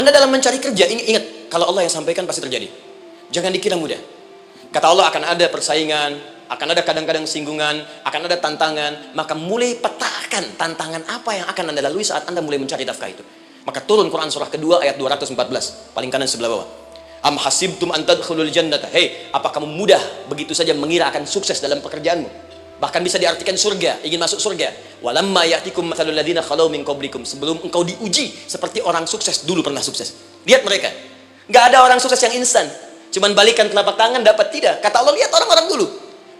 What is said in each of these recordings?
Anda dalam mencari kerja, ingat, kalau Allah yang sampaikan pasti terjadi. Jangan dikira mudah. Kata Allah akan ada persaingan, akan ada kadang-kadang singgungan, akan ada tantangan. Maka mulai petakan tantangan apa yang akan Anda lalui saat Anda mulai mencari nafkah itu. Maka turun Quran surah kedua ayat 214, paling kanan sebelah bawah. Am hasibtum an tadkhulul jannata. Hei, apa kamu mudah begitu saja mengira akan sukses dalam pekerjaanmu? Bahkan bisa diartikan surga, ingin masuk surga. Walamma ya'tikum mathalul ladzina khalau min qablikum. Sebelum engkau diuji seperti orang sukses dulu pernah sukses. Lihat mereka. Enggak ada orang sukses yang instan. Cuman balikan telapak tangan dapat, tidak. Kata Allah, lihat orang-orang dulu.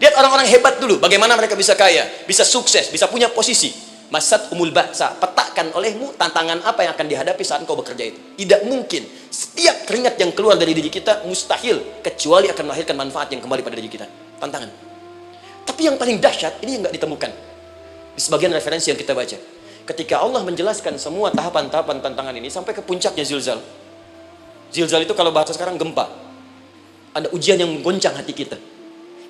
Lihat orang-orang hebat dulu, bagaimana mereka bisa kaya, bisa sukses, bisa punya posisi. Masat umul ba'sa, petakan olehmu tantangan apa yang akan dihadapi saat engkau bekerja itu. Tidak mungkin. Setiap keringat yang keluar dari diri kita mustahil kecuali akan melahirkan manfaat yang kembali pada diri kita. Tantangan. Tapi yang paling dahsyat, ini yang nggak ditemukan di sebagian referensi yang kita baca. Ketika Allah menjelaskan semua tahapan-tahapan tantangan ini sampai ke puncaknya zilzal. Zilzal itu kalau bahasa sekarang gempa. Ada ujian yang menggoncang hati kita.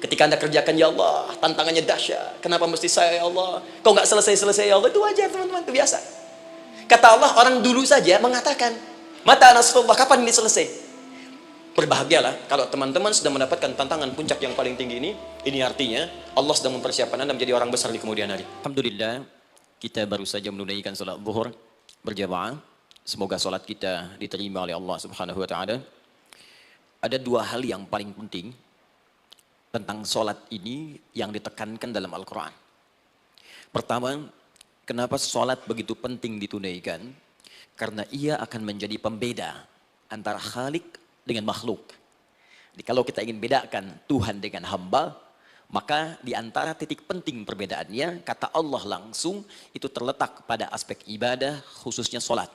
Ketika Anda kerjakan, ya Allah, tantangannya dahsyat. Kenapa mesti saya, ya Allah? Kau nggak selesai-selesai, ya Allah. Itu wajar, teman-teman, itu biasa. Kata Allah, orang dulu saja mengatakan, mata nasrullah, kapan ini selesai? Berbahagialah kalau teman-teman sudah mendapatkan tantangan puncak yang paling tinggi ini. Ini artinya Allah sedang mempersiapkan Anda menjadi orang besar di kemudian hari. Alhamdulillah, kita baru saja menunaikan salat zuhur berjamaah. Semoga salat kita diterima oleh Allah Subhanahu wa taala. Ada dua hal yang paling penting tentang salat ini yang ditekankan dalam Al-Qur'an. Pertama, kenapa salat begitu penting ditunaikan? Karena ia akan menjadi pembeda antara Khalik dengan makhluk. Jadi kalau kita ingin bedakan Tuhan dengan hamba, maka di antara titik penting perbedaannya, kata Allah langsung, itu terletak pada aspek ibadah, khususnya sholat.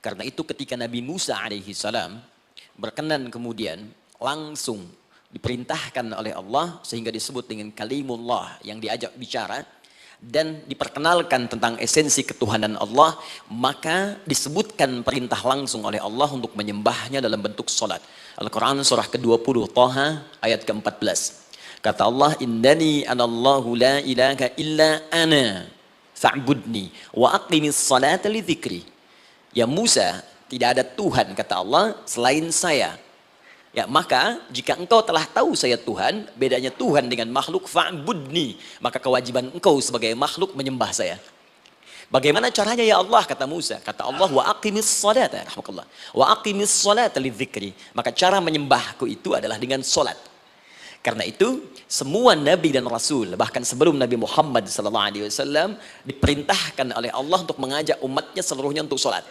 Karena itu ketika Nabi Musa alaihi salam berkenan kemudian langsung diperintahkan oleh Allah, sehingga disebut dengan kalimullah yang diajak bicara, dan diperkenalkan tentang esensi ketuhanan Allah, maka disebutkan perintah langsung oleh Allah untuk menyembahnya dalam bentuk salat. Al-Quran surah ke-20 Taha ayat ke-14. Kata Allah, innani anallahu la ilaha illa ana fa'budni wa aqimis salata li dzikri. Ya Musa, tidak ada Tuhan, kata Allah, selain saya. Ya, maka jika engkau telah tahu saya Tuhan, bedanya Tuhan dengan makhluk, fa'budni, maka kewajiban engkau sebagai makhluk menyembah saya. Bagaimana caranya ya Allah, kata Musa? Kata Allah, wa aqimis salata, rahmatullah. Wa aqimis salata lidzikri. Maka cara menyembahku itu adalah dengan salat. Karena itu semua nabi dan rasul, bahkan sebelum Nabi Muhammad SAW, diperintahkan oleh Allah untuk mengajak umatnya seluruhnya untuk salat.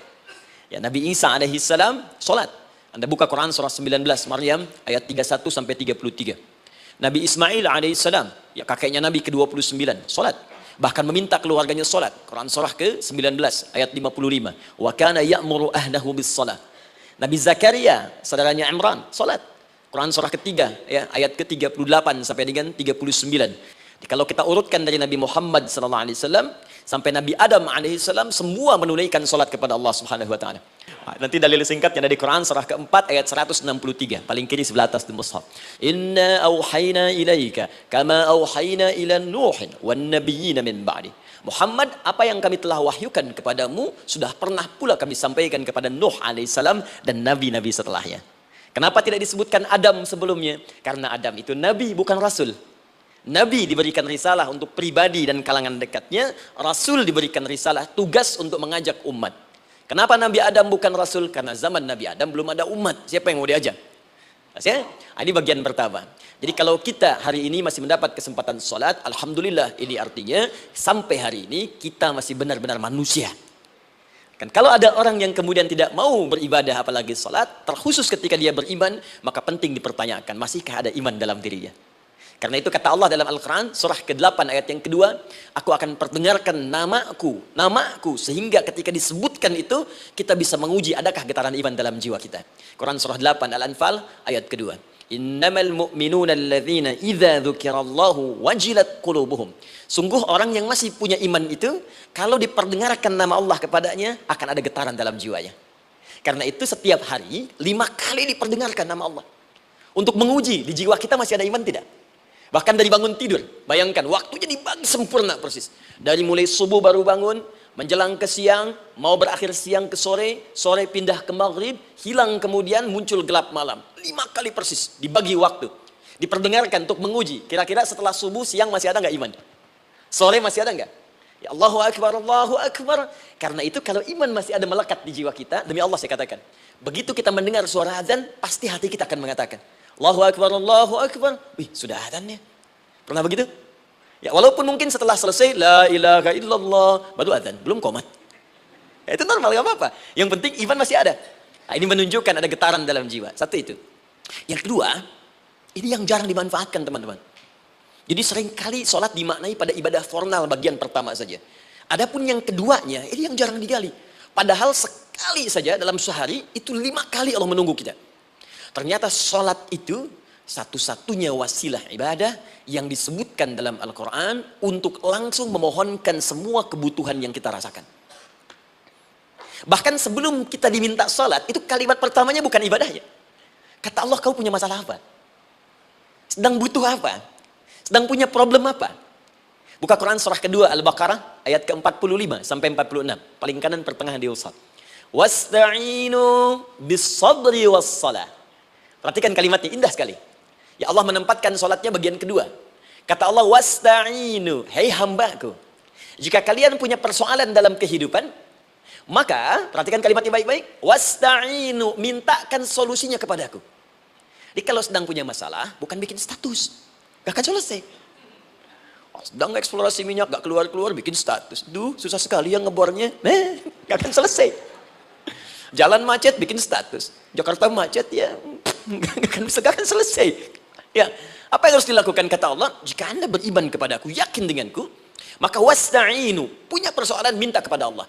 Ya, Nabi Isa alaihissalam salat. Anda buka Quran surah 19 Maryam ayat 31 sampai 33. Nabi Ismail alaihissalam, ya kakeknya Nabi ke-29, salat. Bahkan meminta keluarganya salat. Quran surah ke-19 ayat 55. Wa kana ya'muru ahlahu bis-shalah. Nabi Zakaria, saudaranya Imran, salat. Quran surah ketiga ya, ayat ke-38 sampai dengan 39. Jadi, kalau kita urutkan dari Nabi Muhammad SAW sampai Nabi Adam alaihissalam, semua menunaikan salat kepada Allah Subhanahu wa taala. Nanti dalil singkatnya dari Quran surah keempat ayat 163, paling kiri sebelah atas di mushaf. Inna auhayna ilaika kama auhayna ila Nuhin wan nabiyyin min ba'di. Muhammad, apa yang kami telah wahyukan kepadamu sudah pernah pula kami sampaikan kepada Nuh alaihissalam dan nabi-nabi setelahnya. Kenapa tidak disebutkan Adam sebelumnya? Karena Adam itu nabi, bukan rasul. Nabi diberikan risalah untuk pribadi dan kalangan dekatnya, rasul diberikan risalah tugas untuk mengajak umat. Kenapa Nabi Adam bukan Rasul? Karena zaman Nabi Adam belum ada umat. Siapa yang mau diajak? Ini bagian pertama. Jadi kalau kita hari ini masih mendapat kesempatan sholat, Alhamdulillah, ini artinya sampai hari ini kita masih benar-benar manusia. Kan kalau ada orang yang kemudian tidak mau beribadah apalagi sholat, terkhusus ketika dia beriman, maka penting dipertanyakan, masihkah ada iman dalam dirinya? Karena itu kata Allah dalam Al-Quran surah ke-8 ayat yang kedua, aku akan perdengarkan namaku, sehingga ketika disebutkan itu kita bisa menguji adakah getaran iman dalam jiwa kita. Quran surah 8 Al-Anfal ayat kedua. Innamal mu'minuna alladzina idza dzukirallahu wajilat qulubuhum. Sungguh orang yang masih punya iman itu, kalau diperdengarkan nama Allah kepadanya, akan ada getaran dalam jiwanya. Karena itu setiap hari 5 kali diperdengarkan nama Allah. Untuk menguji di jiwa kita masih ada iman tidak? Bahkan dari bangun tidur, bayangkan waktunya dibagi sempurna persis. Dari mulai subuh baru bangun, menjelang ke siang, mau berakhir siang ke sore, sore pindah ke maghrib, hilang kemudian muncul gelap malam. 5 kali persis, dibagi waktu. Diperdengarkan untuk menguji, kira-kira setelah subuh siang masih ada nggak iman? Sore masih ada nggak? Ya Allahu Akbar, Allahu Akbar. Karena itu kalau iman masih ada melekat di jiwa kita, demi Allah saya katakan, begitu kita mendengar suara azan, pasti hati kita akan mengatakan, Allahu Akbar, Allahu Akbar. Wih, sudah azannya. Pernah begitu? Ya, walaupun mungkin setelah selesai, la ilaha illallah, baru azan, belum qomat. Ya, itu normal, gak apa-apa. Yang penting iman masih ada. Nah, ini menunjukkan ada getaran dalam jiwa. Satu itu. Yang kedua, ini yang jarang dimanfaatkan teman-teman. Jadi seringkali sholat dimaknai pada ibadah formal bagian pertama saja. Adapun yang keduanya, ini yang jarang digali. Padahal sekali saja dalam sehari, itu 5 kali Allah menunggu kita. Ternyata sholat itu satu-satunya wasilah ibadah yang disebutkan dalam Al-Quran untuk langsung memohonkan semua kebutuhan yang kita rasakan. Bahkan sebelum kita diminta sholat, itu kalimat pertamanya bukan ibadahnya. Kata Allah, kau punya masalah apa? Sedang butuh apa? Sedang punya problem apa? Buka Quran surah kedua Al-Baqarah ayat ke-45 sampai 46. Paling kanan pertengahan di usad. Wasta'inu bis-sabri was-salah. Perhatikan kalimatnya, indah sekali. Ya Allah menempatkan sholatnya bagian kedua. Kata Allah, wasta'inu, hei hambaku. Jika kalian punya persoalan dalam kehidupan, maka, perhatikan kalimatnya baik-baik, wasta'inu, mintakan solusinya kepadaku. Jadi kalau sedang punya masalah, bukan bikin status. Gak akan selesai. Sedang eksplorasi minyak, gak keluar-keluar, bikin status. Duh, susah sekali yang ngebornya. Gak akan selesai. Jalan macet, bikin status. Jakarta macet, ya gak akan selesai. Ya, apa yang harus dilakukan kata Allah? Jika Anda beriman kepadaku, yakin denganku, maka wasta'inu, punya persoalan minta kepada Allah.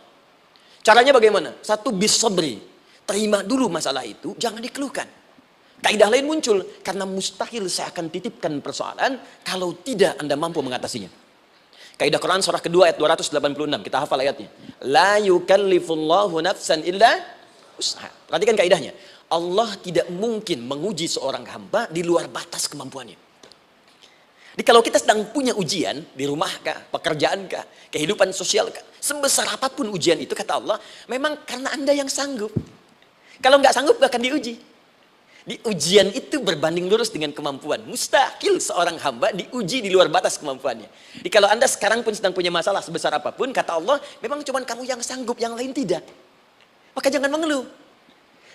Caranya bagaimana? Satu, bis-sabri. Terima dulu masalah itu, jangan dikeluhkan. Kaidah lain muncul, karena mustahil saya akan titipkan persoalan kalau tidak Anda mampu mengatasinya. Kaidah Quran surah kedua ayat 286, kita hafal ayatnya. La yukallifullahu nafsan illa usaha. Perhatikan kaidahnya. Allah tidak mungkin menguji seorang hamba di luar batas kemampuannya. Jadi kalau kita sedang punya ujian, di rumah kah, pekerjaan kah, kehidupan sosial kah, sebesar apapun ujian itu, kata Allah, memang karena Anda yang sanggup. Kalau nggak sanggup, nggak akan diuji. Di ujian itu berbanding lurus dengan kemampuan. Mustahil seorang hamba diuji di luar batas kemampuannya. Jadi kalau Anda sekarang pun sedang punya masalah sebesar apapun, kata Allah, memang cuma kamu yang sanggup, yang lain tidak. Maka jangan mengeluh.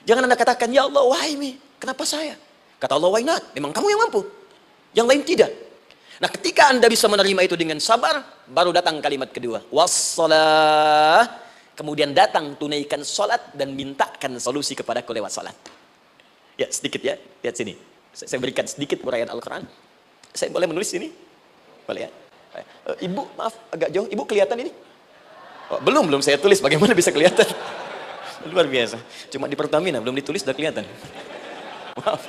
Jangan Anda katakan, ya Allah, why me? Kenapa saya? Kata Allah, why not? Memang kamu yang mampu. Yang lain tidak. Nah, ketika Anda bisa menerima itu dengan sabar, baru datang kalimat kedua. Wassalah. Kemudian datang tunaikan sholat dan mintakan solusi kepadaku lewat sholat. Ya, sedikit ya. Lihat sini. Saya berikan sedikit uraian Al-Quran. Saya boleh menulis sini? Boleh ya? Ibu, maaf, agak jauh. Ibu kelihatan ini? Oh, belum saya tulis. Bagaimana bisa kelihatan? Luar biasa. Cuma di Pertamina, belum ditulis udah kelihatan. Maaf.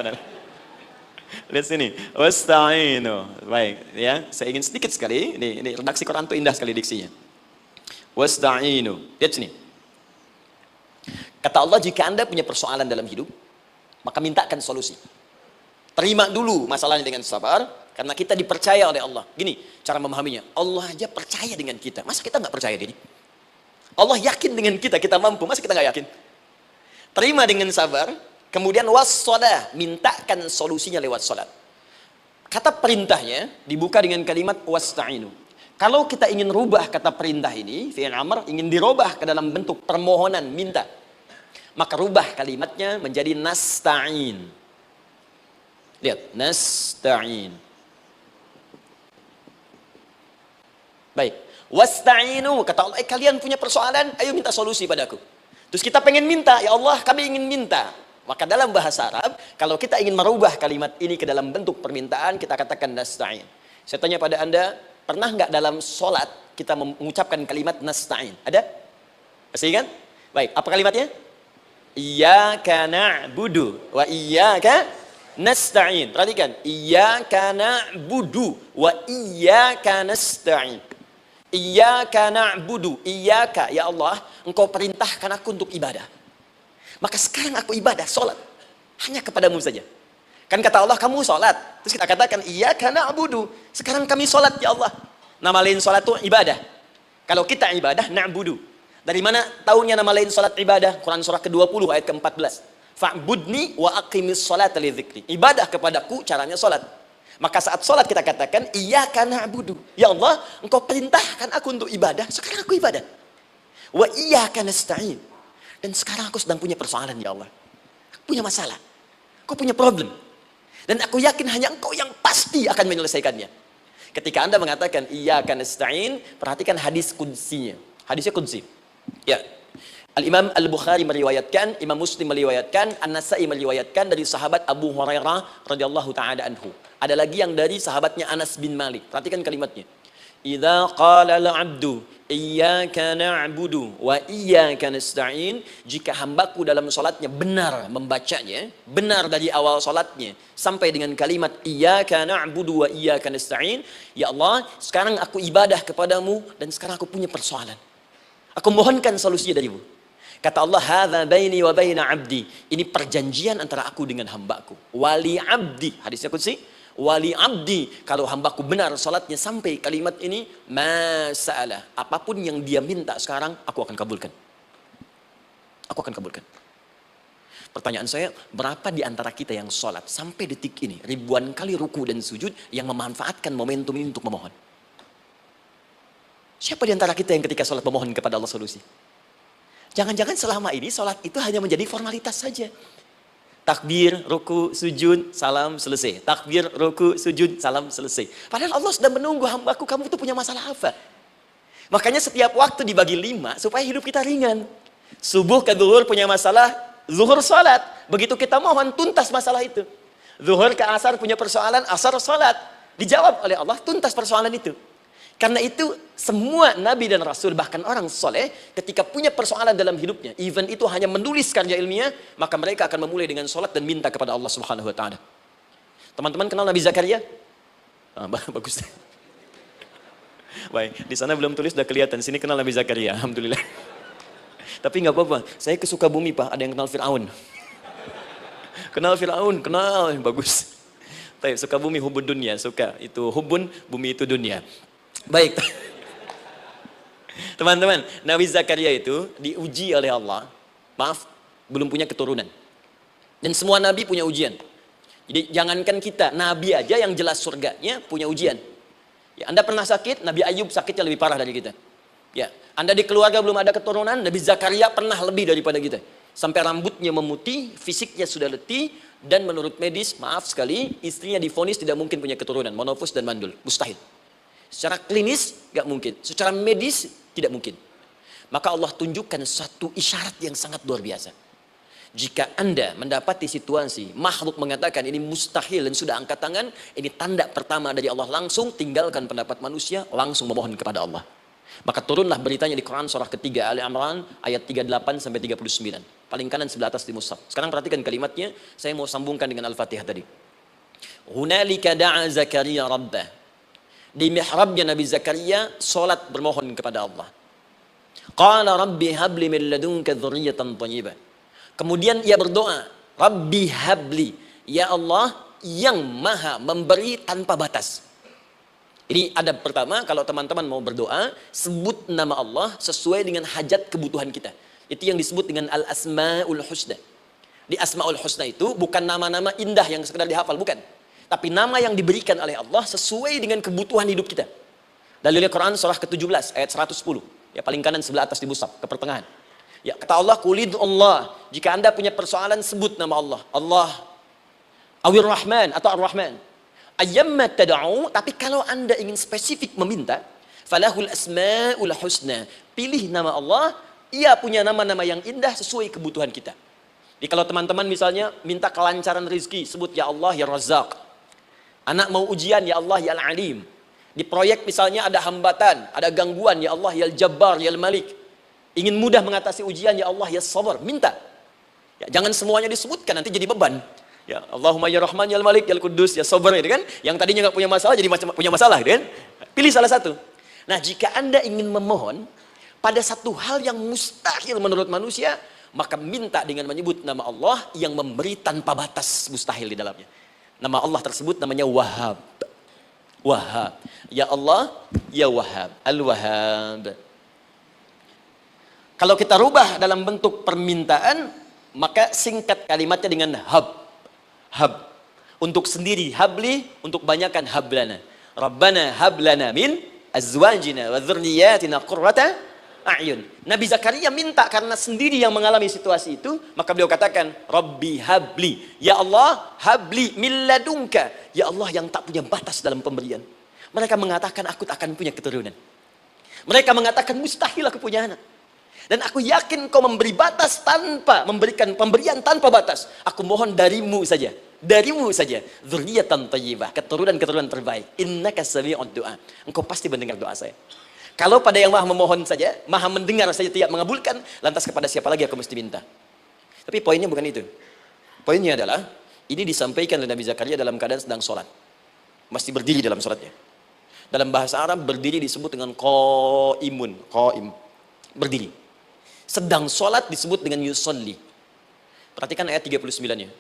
Lihat sini. Wasta'inu. Baik, ya. Saya ingin sedikit sekali. Ini redaksi Quran itu indah sekali diksinya. Wasta'inu. Lihat sini. Kata Allah, jika Anda punya persoalan dalam hidup, maka mintakan solusi. Terima dulu masalahnya dengan sabar, karena kita dipercaya oleh Allah. Gini, cara memahaminya. Allah aja percaya dengan kita. Masa kita nggak percaya diri? Allah yakin dengan kita mampu. Masa kita nggak yakin? Terima dengan sabar, kemudian wassalah, mintakan solusinya lewat salat. Kata perintahnya dibuka dengan kalimat wasta'inu. Kalau kita ingin rubah kata perintah ini, fi'il amr, ingin dirubah ke dalam bentuk permohonan, minta, maka rubah kalimatnya menjadi nasta'in. Lihat, nasta'in. Baik. Wasta'inu, kata Allah, kalian punya persoalan, ayo minta solusi padaku. Terus kita pengen minta, ya Allah, kami ingin minta. Maka dalam bahasa Arab, kalau kita ingin merubah kalimat ini ke dalam bentuk permintaan, kita katakan nasta'in. Saya tanya pada Anda, pernah nggak dalam sholat kita mengucapkan kalimat nasta'in? Ada? Masih ingat? Baik, apa kalimatnya? Iyyaka na'budu wa iyyaka nasta'in. Perhatikan, iyyaka na'budu wa iyyaka nasta'in. Iyyaka na'budu, iyyaka, ya Allah, engkau perintahkan aku untuk ibadah. Maka sekarang aku ibadah, sholat. Hanya kepadamu saja. Kan kata Allah, kamu sholat. Terus kita katakan, iyyaka na'budu. Sekarang kami sholat, ya Allah. Nama lain sholat itu ibadah. Kalau kita ibadah, na'budu. Dari mana tahunya nama lain salat ibadah? Quran surah ke-20 ayat ke-14. Fa'budni wa aqimis salata li dzikri. Ibadah kepadaku caranya salat. Maka saat salat kita katakan iyyaka na'budu. Ya Allah, Engkau perintahkan aku untuk ibadah, sekarang aku ibadah. Wa iyyaka nasta'in. Dan sekarang aku sedang punya persoalan ya Allah. Aku punya masalah. Aku punya problem. Dan aku yakin hanya Engkau yang pasti akan menyelesaikannya. Ketika Anda mengatakan iyyaka nasta'in, perhatikan hadis qudsinya. Hadisnya qudsi. Ya. Al-Imam Al-Bukhari meriwayatkan, Imam Muslim meriwayatkan, An-Nasa'i meriwayatkan dari sahabat Abu Hurairah radhiyallahu taala anhu. Ada lagi yang dari sahabatnya Anas bin Malik. Perhatikan kalimatnya. Idza qala al-'abdu iyyaka na'budu wa iyyaka nasta'in, jika hambaku dalam salatnya benar membacanya, benar dari awal salatnya sampai dengan kalimat iyyaka na'budu wa iyyaka nasta'in, ya Allah, sekarang aku ibadah kepadamu dan sekarang aku punya persoalan. Aku mohonkan solusinya darimu. Kata Allah, hadza baini wa baina 'abdi. Ini perjanjian antara aku dengan hambaku. Wali 'abdi. Hadisnya qudsi. Wali 'abdi. Kalau hambaku benar salatnya sampai kalimat ini, masa'alah. Apapun yang dia minta sekarang, aku akan kabulkan. Aku akan kabulkan. Pertanyaan saya, berapa di antara kita yang salat sampai detik ini, ribuan kali ruku dan sujud, yang memanfaatkan momentum ini untuk memohon? Siapa di antara kita yang ketika salat memohon kepada Allah solusi? Jangan-jangan selama ini sholat itu hanya menjadi formalitas saja. Takbir, ruku, sujud, salam, selesai. Takbir, ruku, sujud, salam, selesai. Padahal Allah sedang menunggu hambaku, kamu itu punya masalah apa? Makanya setiap waktu dibagi 5 supaya hidup kita ringan. Subuh ke zuhur punya masalah, zuhur sholat. Begitu kita mohon, tuntas masalah itu. Zuhur ke asar punya persoalan, asar sholat. Dijawab oleh Allah, tuntas persoalan itu. Karena itu semua nabi dan rasul, bahkan orang soleh, ketika punya persoalan dalam hidupnya, even itu hanya menulis karya ilmiah, maka mereka akan memulai dengan sholat dan minta kepada Allah Subhanahu Wa Taala. Teman-teman kenal Nabi Zakaria? Bagus. Baik, di sana belum tulis, sudah kelihatan. Sini kenal Nabi Zakaria, alhamdulillah. Tapi nggak apa-apa. Saya ke Sukabumi Pak, ada yang kenal Fir'aun. Kenal Fir'aun, kenal, bagus. Tapi Sukabumi hubun dunia, suka itu hubun, bumi itu dunia. Baik, teman-teman, Nabi Zakaria itu diuji oleh Allah. Maaf, belum punya keturunan. Dan semua nabi punya ujian. Jadi jangankan kita, nabi aja yang jelas surganya punya ujian. Ya, Anda pernah sakit, Nabi Ayub sakitnya lebih parah dari kita. Ya, Anda di keluarga belum ada keturunan, Nabi Zakaria pernah lebih daripada kita. Sampai rambutnya memutih, fisiknya sudah letih, dan menurut medis, maaf sekali, istrinya divonis tidak mungkin punya keturunan, monofus dan mandul, mustahil. Secara klinis gak mungkin, secara medis tidak mungkin. Maka Allah tunjukkan satu isyarat yang sangat luar biasa. Jika Anda mendapati situasi makhluk mengatakan ini mustahil dan sudah angkat tangan, ini tanda pertama dari Allah, langsung tinggalkan pendapat manusia, langsung memohon kepada Allah. Maka turunlah beritanya di Quran surah ketiga Ali Imran ayat 38 sampai 39. Paling kanan sebelah atas di mushaf. Sekarang perhatikan kalimatnya, saya mau sambungkan dengan Al-Fatihah tadi. Hunalika da'a Zakaria rabbah. Di mihrabnya Nabi Zakaria salat bermohon kepada Allah. Qala rabbi habli min ladunka dzurriyyatan thayyibah. Kemudian ia berdoa, Rabbi habli, ya Allah yang maha memberi tanpa batas. Ini adab pertama, kalau teman-teman mau berdoa, sebut nama Allah sesuai dengan hajat kebutuhan kita. Itu yang disebut dengan al-asma'ul husna. Di asma'ul husna itu bukan nama-nama indah yang sekedar dihafal, bukan. Tapi nama yang diberikan oleh Allah sesuai dengan kebutuhan hidup kita. Dalilnya Quran surah ke-17 ayat 110. Ya paling kanan sebelah atas di mushaf, ke pertengahan. Ya kata Allah, Qulid Allah. Jika Anda punya persoalan, sebut nama Allah. Allah, Awir Rahman atau Ar-Rahman. Ayyamma tad'u, tapi kalau Anda ingin spesifik meminta, falahul asma'ul husna. Pilih nama Allah, ia punya nama-nama yang indah sesuai kebutuhan kita. Jadi kalau teman-teman misalnya minta kelancaran rezeki, sebut ya Allah ya Razzaq. Anak mau ujian, ya Allah ya Al-Alim. Di proyek misalnya ada hambatan, ada gangguan, ya Allah ya Al-Jabbar, ya Al-Malik. Ingin mudah mengatasi ujian, ya Allah ya Sabar. Minta. Ya, jangan semuanya disebutkan, nanti jadi beban. Ya Allahumma ya Rahman, ya Al-Malik, ya Al-Quddus, ya Sabar, gitu kan? Yang tadinya nggak punya masalah, jadi punya masalah, gitu kan? Pilih salah satu. Nah, jika Anda ingin memohon pada satu hal yang mustahil menurut manusia, maka minta dengan menyebut nama Allah yang memberi tanpa batas, mustahil di dalamnya. Nama Allah tersebut namanya Wahhab. Wahhab. Ya Allah, ya Wahhab. Al-Wahhab. Kalau kita rubah dalam bentuk permintaan, maka singkat kalimatnya dengan hab. Hab. Untuk sendiri habli, untuk banyakkan hablana. Rabbana hablana min azwajina wa dzurriyyatina qurrata a'yun. Nabi Zakaria minta karena sendiri yang mengalami situasi itu, maka beliau katakan, Rabbi habli. Ya Allah, habli min ladunka. Ya Allah yang tak punya batas dalam pemberian. Mereka mengatakan aku tak akan punya keturunan. Mereka mengatakan mustahil aku punya anak. Dan aku yakin kau memberi batas tanpa memberikan pemberian tanpa batas. Aku mohon darimu saja. Darimu saja. Dzurriyyatan thayyibah, keturunan-keturunan terbaik. Innaka sami'ud du'a. Engkau pasti mendengar doa saya. Kalau pada yang maha memohon saja, maha mendengar saja tidak mengabulkan, lantas kepada siapa lagi aku mesti minta? Tapi poinnya bukan itu. Poinnya adalah, ini disampaikan oleh Nabi Zakaria dalam keadaan sedang sholat. Masih berdiri dalam sholatnya. Dalam bahasa Arab, berdiri disebut dengan qaimun. Qaim. Berdiri. Sedang sholat disebut dengan yusolli. Perhatikan ayat 39-nya.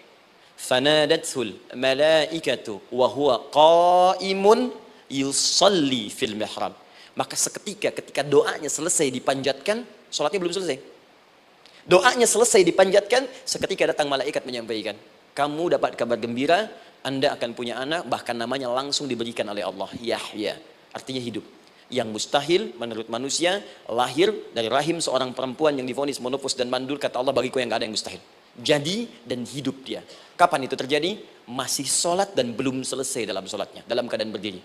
Fanadathul malaikatu wa huwa qaimun yusolli fil mihrab. Maka seketika ketika doanya selesai dipanjatkan, sholatnya belum selesai. Doanya selesai dipanjatkan, seketika datang malaikat menyampaikan, kamu dapat kabar gembira, Anda akan punya anak, bahkan namanya langsung diberikan oleh Allah, Yahya. Artinya hidup. Yang mustahil menurut manusia, lahir dari rahim seorang perempuan yang divonis monopos dan mandul, kata Allah, bagiku yang gak ada yang mustahil. Jadi dan hidup dia. Kapan itu terjadi? Masih sholat dan belum selesai dalam sholatnya, dalam keadaan berdiri.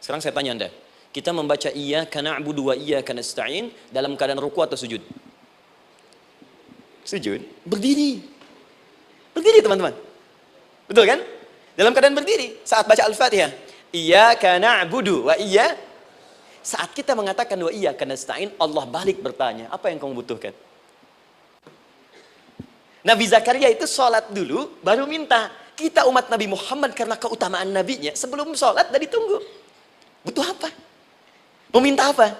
Sekarang saya tanya Anda, kita membaca iyyaka na'budu wa iyyaka nasta'in dalam keadaan ruku atau sujud? Sujud. Berdiri. Berdiri teman-teman. Betul kan? Dalam keadaan berdiri saat baca Al-Fatihah. Iyyaka na'budu wa iyyaka. Saat kita mengatakan wa iyyaka nasta'in, Allah balik bertanya, apa yang kamu butuhkan? Nabi Zakaria itu sholat dulu, baru minta. Kita umat Nabi Muhammad karena keutamaan nabinya, sebelum sholat dah ditunggu. Butuh apa? Mau minta apa?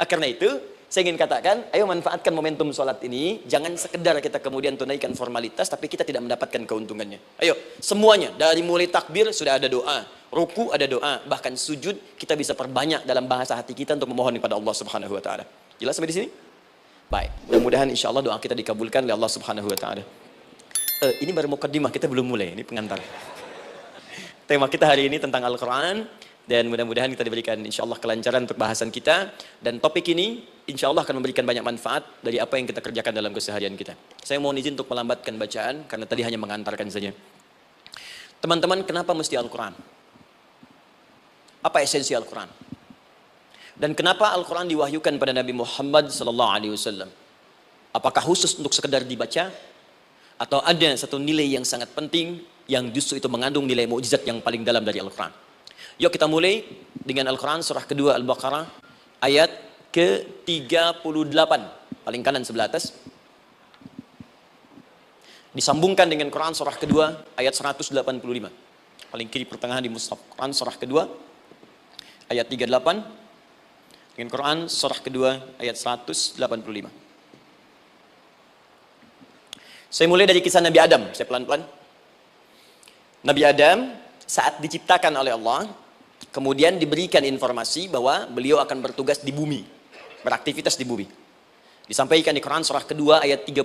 Karena itu, saya ingin katakan, ayo manfaatkan momentum sholat ini. Jangan sekedar kita kemudian tunaikan formalitas, tapi kita tidak mendapatkan keuntungannya. Ayo, semuanya. Dari mulai takbir, sudah ada doa. Ruku ada doa. Bahkan sujud, kita bisa perbanyak dalam bahasa hati kita untuk memohon kepada Allah Subhanahu Wa Taala. Jelas sampai di sini? Baik. Mudah-mudahan insya Allah doa kita dikabulkan oleh Allah Subhanahu Wa Taala. Ini baru mukaddimah, kita belum mulai. Ini pengantar. Tema kita hari ini tentang Al-Quran. Dan mudah-mudahan kita diberikan insya Allah kelancaran untuk bahasan kita. Dan topik ini insya Allah akan memberikan banyak manfaat dari apa yang kita kerjakan dalam keseharian kita. Saya mohon izin untuk melambatkan bacaan karena tadi hanya mengantarkan saja. Teman-teman, kenapa mesti Al-Quran? Apa esensi Al-Quran? Dan kenapa Al-Quran diwahyukan pada Nabi Muhammad SAW? Apakah khusus untuk sekedar dibaca? Atau ada satu nilai yang sangat penting yang justru itu mengandung nilai mukjizat yang paling dalam dari Al-Quran? Yuk kita mulai dengan Al-Quran surah kedua Al-Baqarah ayat ke-38. Paling kanan sebelah atas. Disambungkan dengan Quran surah kedua ayat 185. Paling kiri pertengahan di mushaf. Quran surah kedua ayat 38 dengan Quran surah kedua ayat 185. Saya mulai dari kisah Nabi Adam. Saya pelan-pelan. Nabi Adam saat diciptakan oleh Allah, kemudian diberikan informasi bahwa beliau akan bertugas di bumi, beraktivitas di bumi. Disampaikan di Quran surah kedua ayat 30,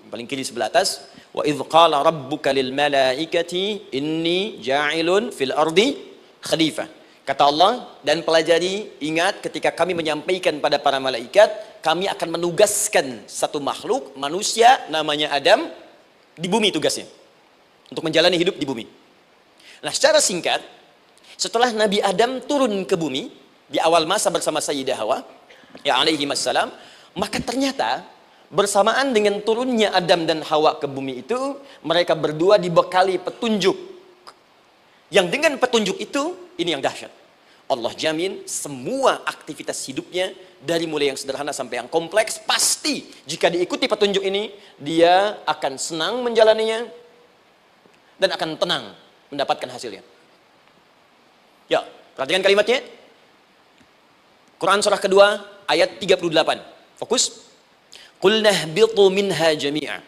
paling kiri sebelah atas, wa idz qala rabbuka lil malaikati inni ja'ilun fil ardi khalifah. Kata Allah, dan pelajari, ingat ketika kami menyampaikan pada para malaikat, kami akan menugaskan satu makhluk, manusia namanya Adam, di bumi tugasnya, untuk menjalani hidup di bumi. Nah, secara singkat, setelah Nabi Adam turun ke bumi di awal masa bersama Sayyidah Hawa, ya alaihi wassalam, maka ternyata bersamaan dengan turunnya Adam dan Hawa ke bumi itu, mereka berdua dibekali petunjuk. Yang dengan petunjuk itu, ini yang dahsyat. Allah jamin semua aktivitas hidupnya dari mulai yang sederhana sampai yang kompleks, pasti jika diikuti petunjuk ini, dia akan senang menjalaninya dan akan tenang mendapatkan hasilnya. Ya, perhatikan kalimatnya. Quran surah kedua ayat 38. Fokus. Qul nahbitu minha jami'a.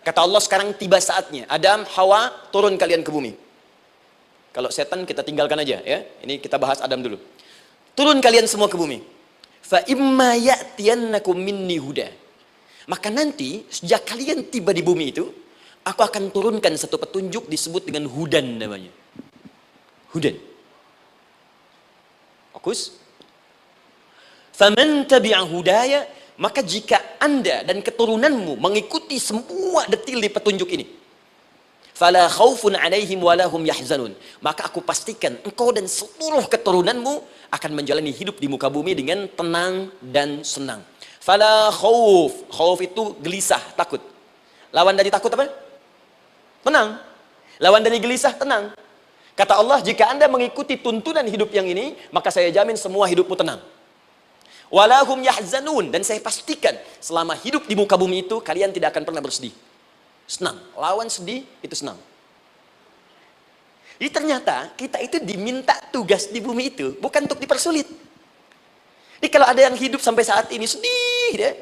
Kata Allah, sekarang tiba saatnya. Adam, Hawa, turun kalian ke bumi. Kalau setan kita tinggalkan aja ya. Ini kita bahas Adam dulu. Turun kalian semua ke bumi. Fa imma ya'tiyannakum minni huda. Maka nanti sejak kalian tiba di bumi itu, aku akan turunkan satu petunjuk disebut dengan hudan namanya. Hudan. Fokus. Faman tabi'a hudaya, maka jika Anda dan keturunanmu mengikuti semua detil di petunjuk ini, fala khaufun 'alaihim wala hum yahzanun, maka aku pastikan engkau dan seluruh keturunanmu akan menjalani hidup di muka bumi dengan tenang dan senang. Fala khauf, khauf itu gelisah, takut. Lawan dari takut apa? Tenang. Lawan dari gelisah, tenang. Kata Allah, jika Anda mengikuti tuntunan hidup yang ini, maka saya jamin semua hidupmu tenang. Walahum yahzanun, dan saya pastikan selama hidup di muka bumi itu kalian tidak akan pernah bersedih. Senang. Lawan sedih itu senang. Jadi ternyata kita itu diminta tugas di bumi itu bukan untuk dipersulit. Jadi kalau ada yang hidup sampai saat ini sedih deh,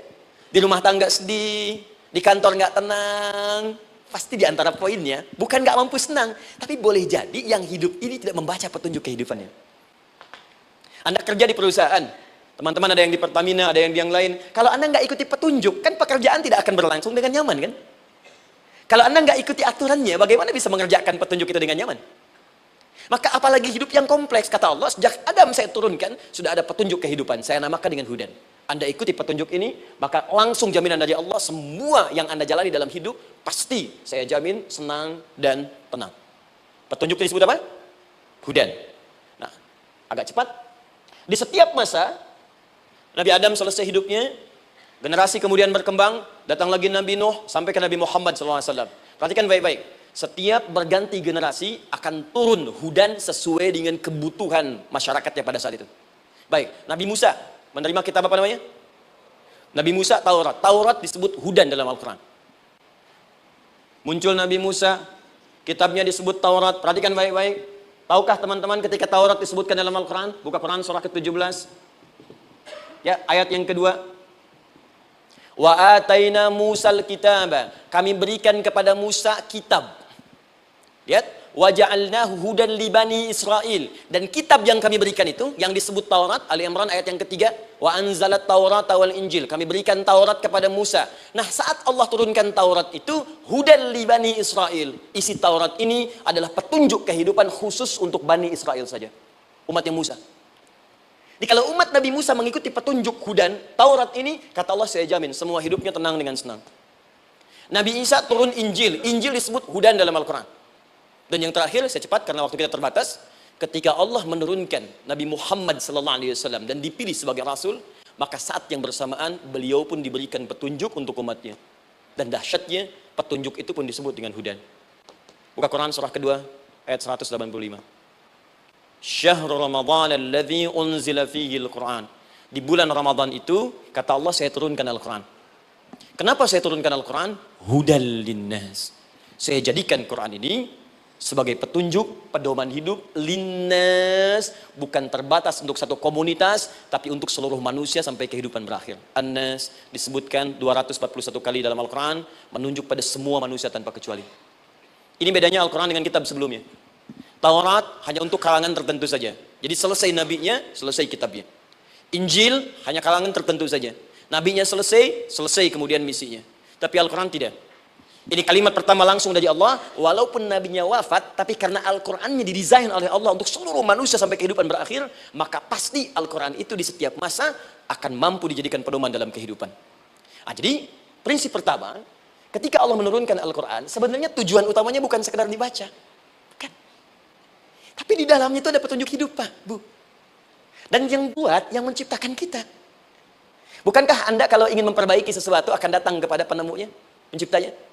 di rumah tangga sedih, di kantor nggak tenang, pasti di antara poinnya bukan nggak mampu senang, tapi boleh jadi yang hidup ini tidak membaca petunjuk kehidupannya. Anda kerja di perusahaan, teman-teman ada yang di Pertamina, ada yang di yang lain. Kalau Anda nggak ikuti petunjuk, kan pekerjaan tidak akan berlangsung dengan nyaman kan? Kalau Anda nggak ikuti aturannya, bagaimana bisa mengerjakan petunjuk itu dengan nyaman? Maka apalagi hidup yang kompleks, kata Allah, sejak Adam saya turunkan, sudah ada petunjuk kehidupan, saya namakan dengan hudan. Anda ikuti petunjuk ini, maka langsung jaminan dari Allah, semua yang Anda jalani dalam hidup, pasti saya jamin senang dan tenang. Petunjuk ini disebut apa? Hudan. Nah, agak cepat. Di setiap masa, Nabi Adam selesai hidupnya, generasi kemudian berkembang, datang lagi Nabi Nuh, sampai ke Nabi Muhammad SAW. Perhatikan baik-baik. Setiap berganti generasi akan turun hudan sesuai dengan kebutuhan masyarakatnya pada saat itu. Baik, Nabi Musa menerima kitab apa namanya? Nabi Musa Taurat. Taurat disebut hudan dalam Al-Quran. Muncul Nabi Musa, kitabnya disebut Taurat. Perhatikan baik-baik. Tahukah teman-teman ketika Taurat disebutkan dalam Al-Quran? Buka Quran surah ke-17. Ya, ayat yang kedua. Wa ataina Musal kitaba. Kami berikan kepada Musa kitab. Lihat, wa ja'alnahu hudan li bani Israil, dan kitab yang kami berikan itu yang disebut Taurat, Ali Imran ayat yang ketiga, wa anzalat Taurata wal Injil, kami berikan Taurat kepada Musa. Nah, saat Allah turunkan Taurat itu hudan li bani Israil, isi Taurat ini adalah petunjuk kehidupan khusus untuk Bani Israel saja, umatnya Musa. Jadi kalau umat Nabi Musa mengikuti petunjuk hudan Taurat ini, kata Allah, saya jamin semua hidupnya tenang dengan senang. Nabi Isa turun Injil, Injil disebut hudan dalam Al-Quran. Dan yang terakhir, saya cepat karena waktu kita terbatas, ketika Allah menurunkan Nabi Muhammad SAW dan dipilih sebagai Rasul, maka saat yang bersamaan beliau pun diberikan petunjuk untuk umatnya. Dan dahsyatnya, petunjuk itu pun disebut dengan hudan. Buka Quran surah kedua, ayat 185. Syahrul Ramadan alladzi unzila fihi al-Quran. Di bulan Ramadan itu, kata Allah, saya turunkan Al-Quran. Kenapa saya turunkan Al-Quran? Hudal linnas. Saya jadikan Quran ini sebagai petunjuk, pedoman hidup, linnas, bukan terbatas untuk satu komunitas, tapi untuk seluruh manusia sampai kehidupan berakhir. An-Nas disebutkan 241 kali dalam Al-Quran, menunjuk pada semua manusia tanpa kecuali. Ini bedanya Al-Quran dengan kitab sebelumnya. Taurat hanya untuk kalangan tertentu saja. Jadi selesai nabinya, selesai kitabnya. Injil hanya kalangan tertentu saja. Nabinya selesai, selesai kemudian misinya. Tapi Al-Quran tidak. Ini kalimat pertama langsung dari Allah, walaupun nabinya wafat, tapi karena Al-Qurannya didesain oleh Allah untuk seluruh manusia sampai kehidupan berakhir, maka pasti Al-Quran itu di setiap masa akan mampu dijadikan pedoman dalam kehidupan. Nah, jadi prinsip pertama, ketika Allah menurunkan Al-Quran, sebenarnya tujuan utamanya bukan sekedar dibaca. Bukan. Tapi di dalamnya itu ada petunjuk hidup, Pak, Bu. Dan yang buat, yang menciptakan kita. Bukankah Anda kalau ingin memperbaiki sesuatu akan datang kepada penemunya, penciptanya?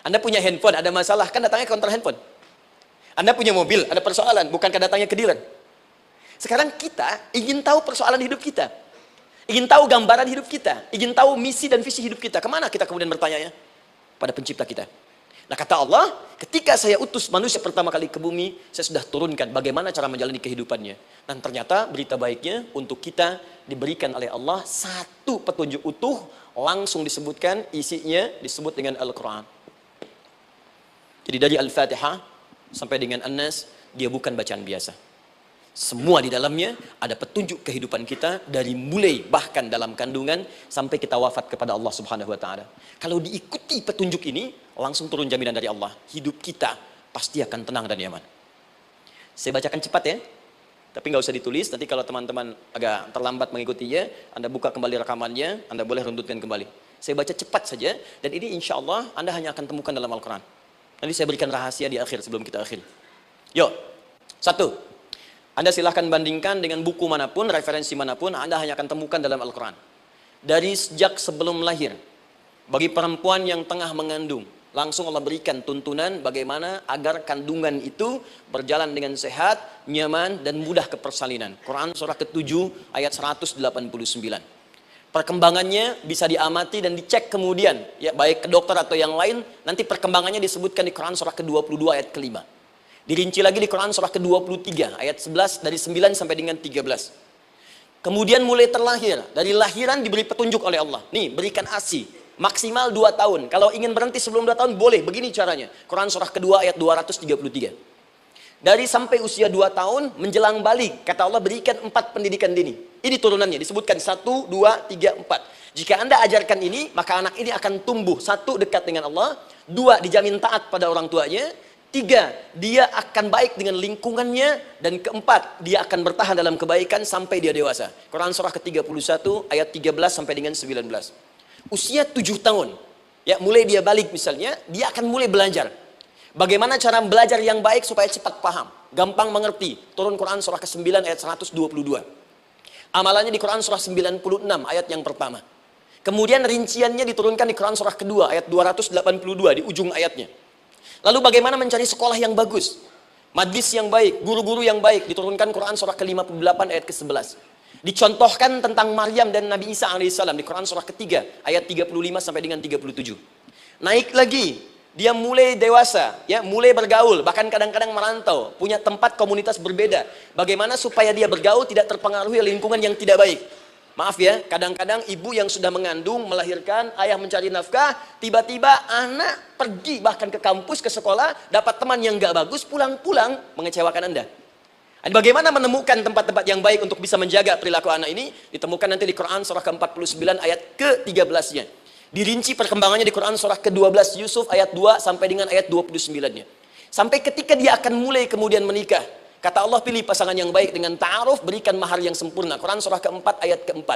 Anda punya handphone, ada masalah, kan datangnya ke counter handphone. Anda punya mobil, ada persoalan, bukankah datangnya ke dealer? Sekarang kita ingin tahu persoalan hidup kita. Ingin tahu gambaran hidup kita. Ingin tahu misi dan visi hidup kita. Kemana kita kemudian bertanya? Pada pencipta kita. Nah, kata Allah, ketika saya utus manusia pertama kali ke bumi, saya sudah turunkan bagaimana cara menjalani kehidupannya. Dan ternyata berita baiknya untuk kita diberikan oleh Allah satu petunjuk utuh, langsung disebutkan, isinya disebut dengan Al-Quran. Jadi dari Al-Fatihah sampai dengan An-Nas, dia bukan bacaan biasa. Semua di dalamnya ada petunjuk kehidupan kita dari mulai bahkan dalam kandungan sampai kita wafat kepada Allah Subhanahu wa taala. Kalau diikuti petunjuk ini, langsung turun jaminan dari Allah. Hidup kita pasti akan tenang dan nyaman. Saya bacakan cepat ya. Tapi nggak usah ditulis, nanti kalau teman-teman agak terlambat mengikutinya, Anda buka kembali rekamannya, Anda boleh runtutkan kembali. Saya baca cepat saja, dan ini insya Allah Anda hanya akan temukan dalam Al-Quran. Nanti saya berikan rahasia di akhir sebelum kita akhiri. Yuk, satu. Anda silahkan bandingkan dengan buku manapun, referensi manapun, Anda hanya akan temukan dalam Al-Quran. Dari sejak sebelum lahir, bagi perempuan yang tengah mengandung, langsung Allah berikan tuntunan bagaimana agar kandungan itu berjalan dengan sehat, nyaman, dan mudah ke persalinan. Quran surah ke-7 ayat 189. Perkembangannya bisa diamati dan dicek kemudian, ya baik ke dokter atau yang lain, nanti perkembangannya disebutkan di Quran surah ke-22 ayat ke-5. Dirinci lagi di Quran surah ke-23 ayat 11 dari 9 sampai dengan 13. Kemudian mulai terlahir, dari lahiran diberi petunjuk oleh Allah. Nih, berikan ASI. Maksimal 2 tahun. Kalau ingin berhenti sebelum 2 tahun, boleh. Begini caranya. Quran surah kedua ayat 233. Dari sampai usia 2 tahun, menjelang balik. Kata Allah berikan 4 pendidikan dini. Ini turunannya. Disebutkan 1, 2, 3, 4. Jika Anda ajarkan ini, maka anak ini akan tumbuh. 1, dekat dengan Allah. 2, dijamin taat pada orang tuanya. 3, dia akan baik dengan lingkungannya. Dan 4, dia akan bertahan dalam kebaikan sampai dia dewasa. Quran surah ke-31 ayat 13 sampai dengan 19. Usia 7 tahun, ya mulai dia balik misalnya, dia akan mulai belajar. Bagaimana cara belajar yang baik supaya cepat paham, gampang mengerti. Turun Quran surah ke-9 ayat 122. Amalannya di Quran surah 96 ayat yang pertama. Kemudian rinciannya diturunkan di Quran surah kedua ayat 282 di ujung ayatnya. Lalu bagaimana mencari sekolah yang bagus, majlis yang baik, guru-guru yang baik, diturunkan Quran surah ke-58 ayat ke-11. Dicontohkan tentang Maryam dan Nabi Isa alaihissalam di Quran surah ketiga ayat 35 sampai dengan 37. Naik lagi, dia mulai dewasa, ya mulai bergaul, bahkan kadang-kadang merantau, punya tempat komunitas berbeda. Bagaimana supaya dia bergaul tidak terpengaruhi lingkungan yang tidak baik. Maaf ya, kadang-kadang ibu yang sudah mengandung, melahirkan, ayah mencari nafkah, tiba-tiba anak pergi bahkan ke kampus, ke sekolah, dapat teman yang gak bagus, pulang-pulang mengecewakan Anda. Bagaimana menemukan tempat-tempat yang baik untuk bisa menjaga perilaku anak ini? Ditemukan nanti di Quran surah ke-49 ayat ke-13-nya. Dirinci perkembangannya di Quran surah ke-12 Yusuf ayat 2 sampai dengan ayat 29-nya. Sampai ketika dia akan mulai kemudian menikah. Kata Allah, pilih pasangan yang baik dengan ta'aruf, berikan mahar yang sempurna. Quran surah ke-4 ayat ke-4.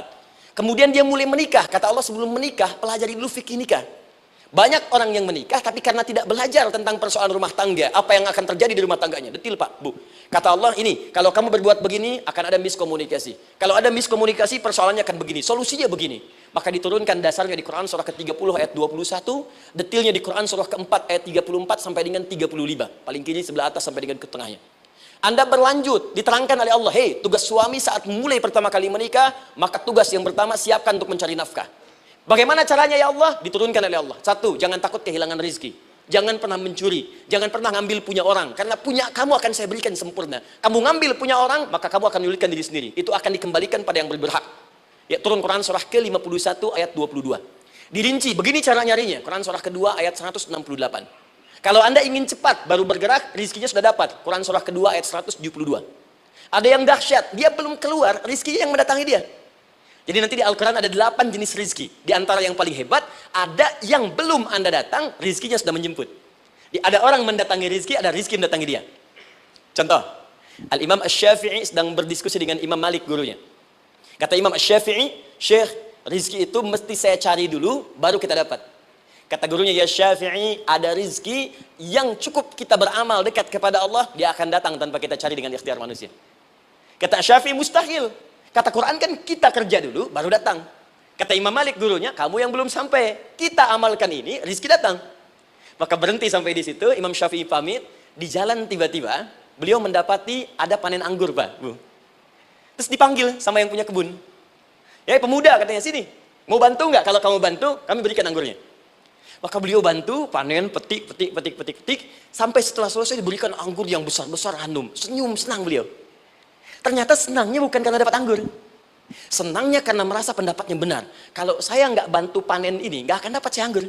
Kemudian dia mulai menikah. Kata Allah, sebelum menikah, pelajari dulu fikih nikah. Banyak orang yang menikah tapi karena tidak belajar tentang persoalan rumah tangga, apa yang akan terjadi di rumah tangganya. Detil Pak, Bu. Kata Allah ini, kalau kamu berbuat begini akan ada miskomunikasi. Kalau ada miskomunikasi persoalannya akan begini, solusinya begini. Maka diturunkan dasarnya di Quran surah ke-30 ayat 21, detilnya di Quran surah ke-4 ayat 34 sampai dengan 35. Paling kiri sebelah atas sampai dengan ke tengahnya. Anda berlanjut, diterangkan oleh Allah, hei, tugas suami saat mulai pertama kali menikah, maka tugas yang pertama siapkan untuk mencari nafkah. Bagaimana caranya ya Allah? Diturunkan oleh Allah. 1, jangan takut kehilangan rezeki. Jangan pernah mencuri. Jangan pernah ngambil punya orang. Karena punya kamu akan saya berikan sempurna. Kamu ngambil punya orang, maka kamu akan menyulitkan diri sendiri. Itu akan dikembalikan pada yang berhak. Ya, turun Quran surah ke-51 ayat 22. Dirinci, begini cara nyarinya. Quran surah kedua ayat 168. Kalau Anda ingin cepat, baru bergerak, rezekinya sudah dapat. Quran surah kedua ayat 172. Ada yang dahsyat, dia belum keluar, rezekinya yang mendatangi dia. Jadi nanti di Al-Quran ada 8 jenis rizki. Di antara yang paling hebat, ada yang belum Anda datang, rizkinya sudah menjemput. Ada orang mendatangi rizki, ada rizki mendatangi dia. Contoh, Al-Imam Asy-Syafi'i sedang berdiskusi dengan Imam Malik gurunya. Kata Imam Asy-Syafi'i, Syekh, rizki itu mesti saya cari dulu, baru kita dapat. Kata gurunya, ya Syafi'i, ada rizki yang cukup kita beramal dekat kepada Allah, dia akan datang tanpa kita cari dengan ikhtiar manusia. Kata Syafi'i, mustahil. Kata Quran kan kita kerja dulu, baru datang. Kata Imam Malik gurunya, kamu yang belum sampai. Kita amalkan ini, rizki datang. Maka berhenti sampai di situ, Imam Syafi'i pamit. Di jalan tiba-tiba, beliau mendapati ada panen anggur, Pak, Bu. Terus dipanggil sama yang punya kebun. Ya pemuda katanya, sini. Mau bantu nggak? Kalau kamu bantu, kami berikan anggurnya. Maka beliau bantu, panen, petik. Sampai setelah selesai diberikan anggur yang besar-besar, hanum. Senyum, senang beliau. Ternyata senangnya bukan karena dapat anggur. Senangnya karena merasa pendapatnya benar. Kalau saya nggak bantu panen ini, nggak akan dapat saya anggur.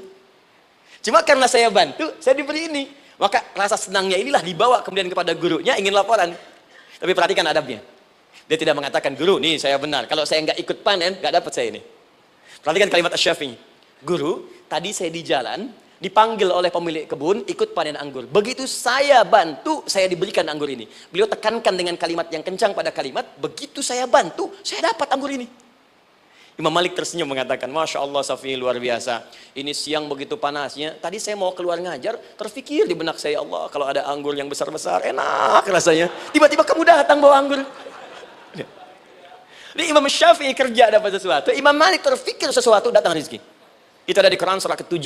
Cuma karena saya bantu, saya diberi ini. Maka rasa senangnya inilah dibawa kemudian kepada gurunya, ingin laporan. Tapi perhatikan adabnya. Dia tidak mengatakan, guru, nih saya benar. Kalau saya nggak ikut panen, nggak dapat saya ini. Perhatikan kalimat Asy-Syafi'i. Guru, tadi saya di jalan, dipanggil oleh pemilik kebun, ikut panen anggur. Begitu saya bantu, saya diberikan anggur ini. Beliau tekankan dengan kalimat yang kencang pada kalimat, begitu saya bantu, saya dapat anggur ini. Imam Malik tersenyum mengatakan, Masya Allah Syafi'i luar biasa. Ini siang begitu panasnya, tadi saya mau keluar ngajar, terfikir di benak saya, Allah kalau ada anggur yang besar-besar, enak rasanya. Tiba-tiba kamu datang bawa anggur. Jadi Imam Syafi'i kerja dapat sesuatu, Imam Malik terfikir sesuatu, datang rezeki. Itu ada di Quran surah ke-7,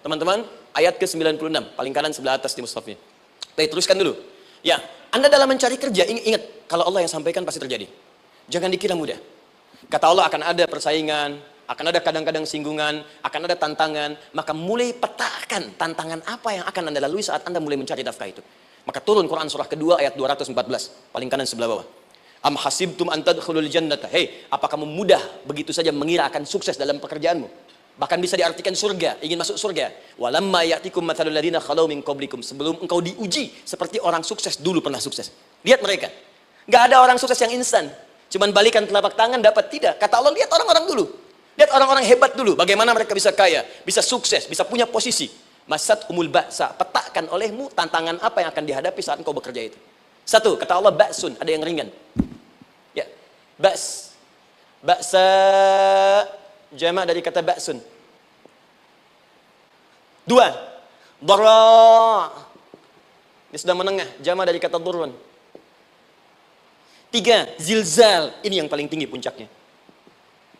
teman-teman, ayat ke-96, paling kanan sebelah atas di mushafnya. Baik, teruskan dulu. Ya, Anda dalam mencari kerja, ingat, kalau Allah yang sampaikan pasti terjadi. Jangan dikira mudah. Kata Allah akan ada persaingan, akan ada kadang-kadang singgungan, akan ada tantangan, maka mulai petakan tantangan apa yang akan Anda lalui saat Anda mulai mencari nafkah itu. Maka turun Quran surah kedua ayat 214, paling kanan sebelah bawah. Am hasibtum an tadkhulul jannata. Hei, apa kamu mudah begitu saja mengira akan sukses dalam pekerjaanmu? Bahkan bisa diartikan surga, ingin masuk surga. Walamma ya'tikum mathalul ladzina khalau min qablikum. Sebelum engkau diuji seperti orang sukses dulu pernah sukses. Lihat mereka. Enggak ada orang sukses yang instan. Cuman balikan telapak tangan dapat, tidak. Kata Allah, lihat orang-orang dulu. Lihat orang-orang hebat dulu, bagaimana mereka bisa kaya, bisa sukses, bisa punya posisi. Masat umul ba'sa, petakan olehmu tantangan apa yang akan dihadapi saat engkau bekerja itu. Satu, kata Allah, ba'sun, ada yang ringan. Ya, ba's. Ba'sa jamak dari kata ba'sun. Dua, dharra. Ini sudah menengah, jamak dari kata dhurrun. Tiga, zilzal. Ini yang paling tinggi puncaknya.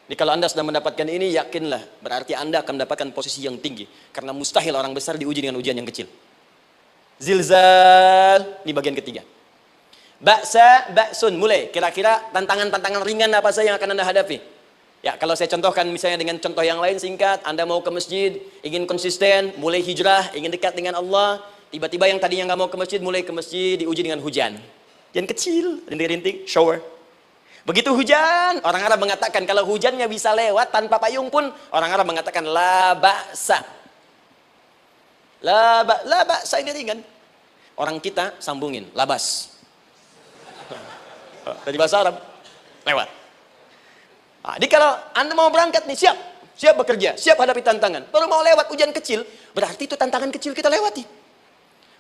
Jadi kalau Anda sudah mendapatkan ini, yakinlah, berarti Anda akan mendapatkan posisi yang tinggi. Karena mustahil orang besar diuji dengan ujian yang kecil. Zilzal, ini bagian ketiga. Ba'sa, ba'sun, mulai. Kira-kira tantangan-tantangan ringan apa saja yang akan Anda hadapi? Ya, kalau saya contohkan misalnya dengan contoh yang lain singkat, Anda mau ke masjid, ingin konsisten, mulai hijrah, ingin dekat dengan Allah, tiba-tiba yang tadinya nggak mau ke masjid, mulai ke masjid, diuji dengan hujan. Hujan kecil, rintik-rintik, shower. Begitu hujan, orang Arab mengatakan kalau hujannya bisa lewat tanpa payung pun, orang Arab mengatakan la ba'sa. La ba'sa ini ringan. Orang kita sambungin, labas. Dari bahasa Arab, lewat. Nah, jadi kalau Anda mau berangkat nih, siap bekerja, siap hadapi tantangan. Baru mau lewat hujan kecil, berarti itu tantangan kecil kita lewati.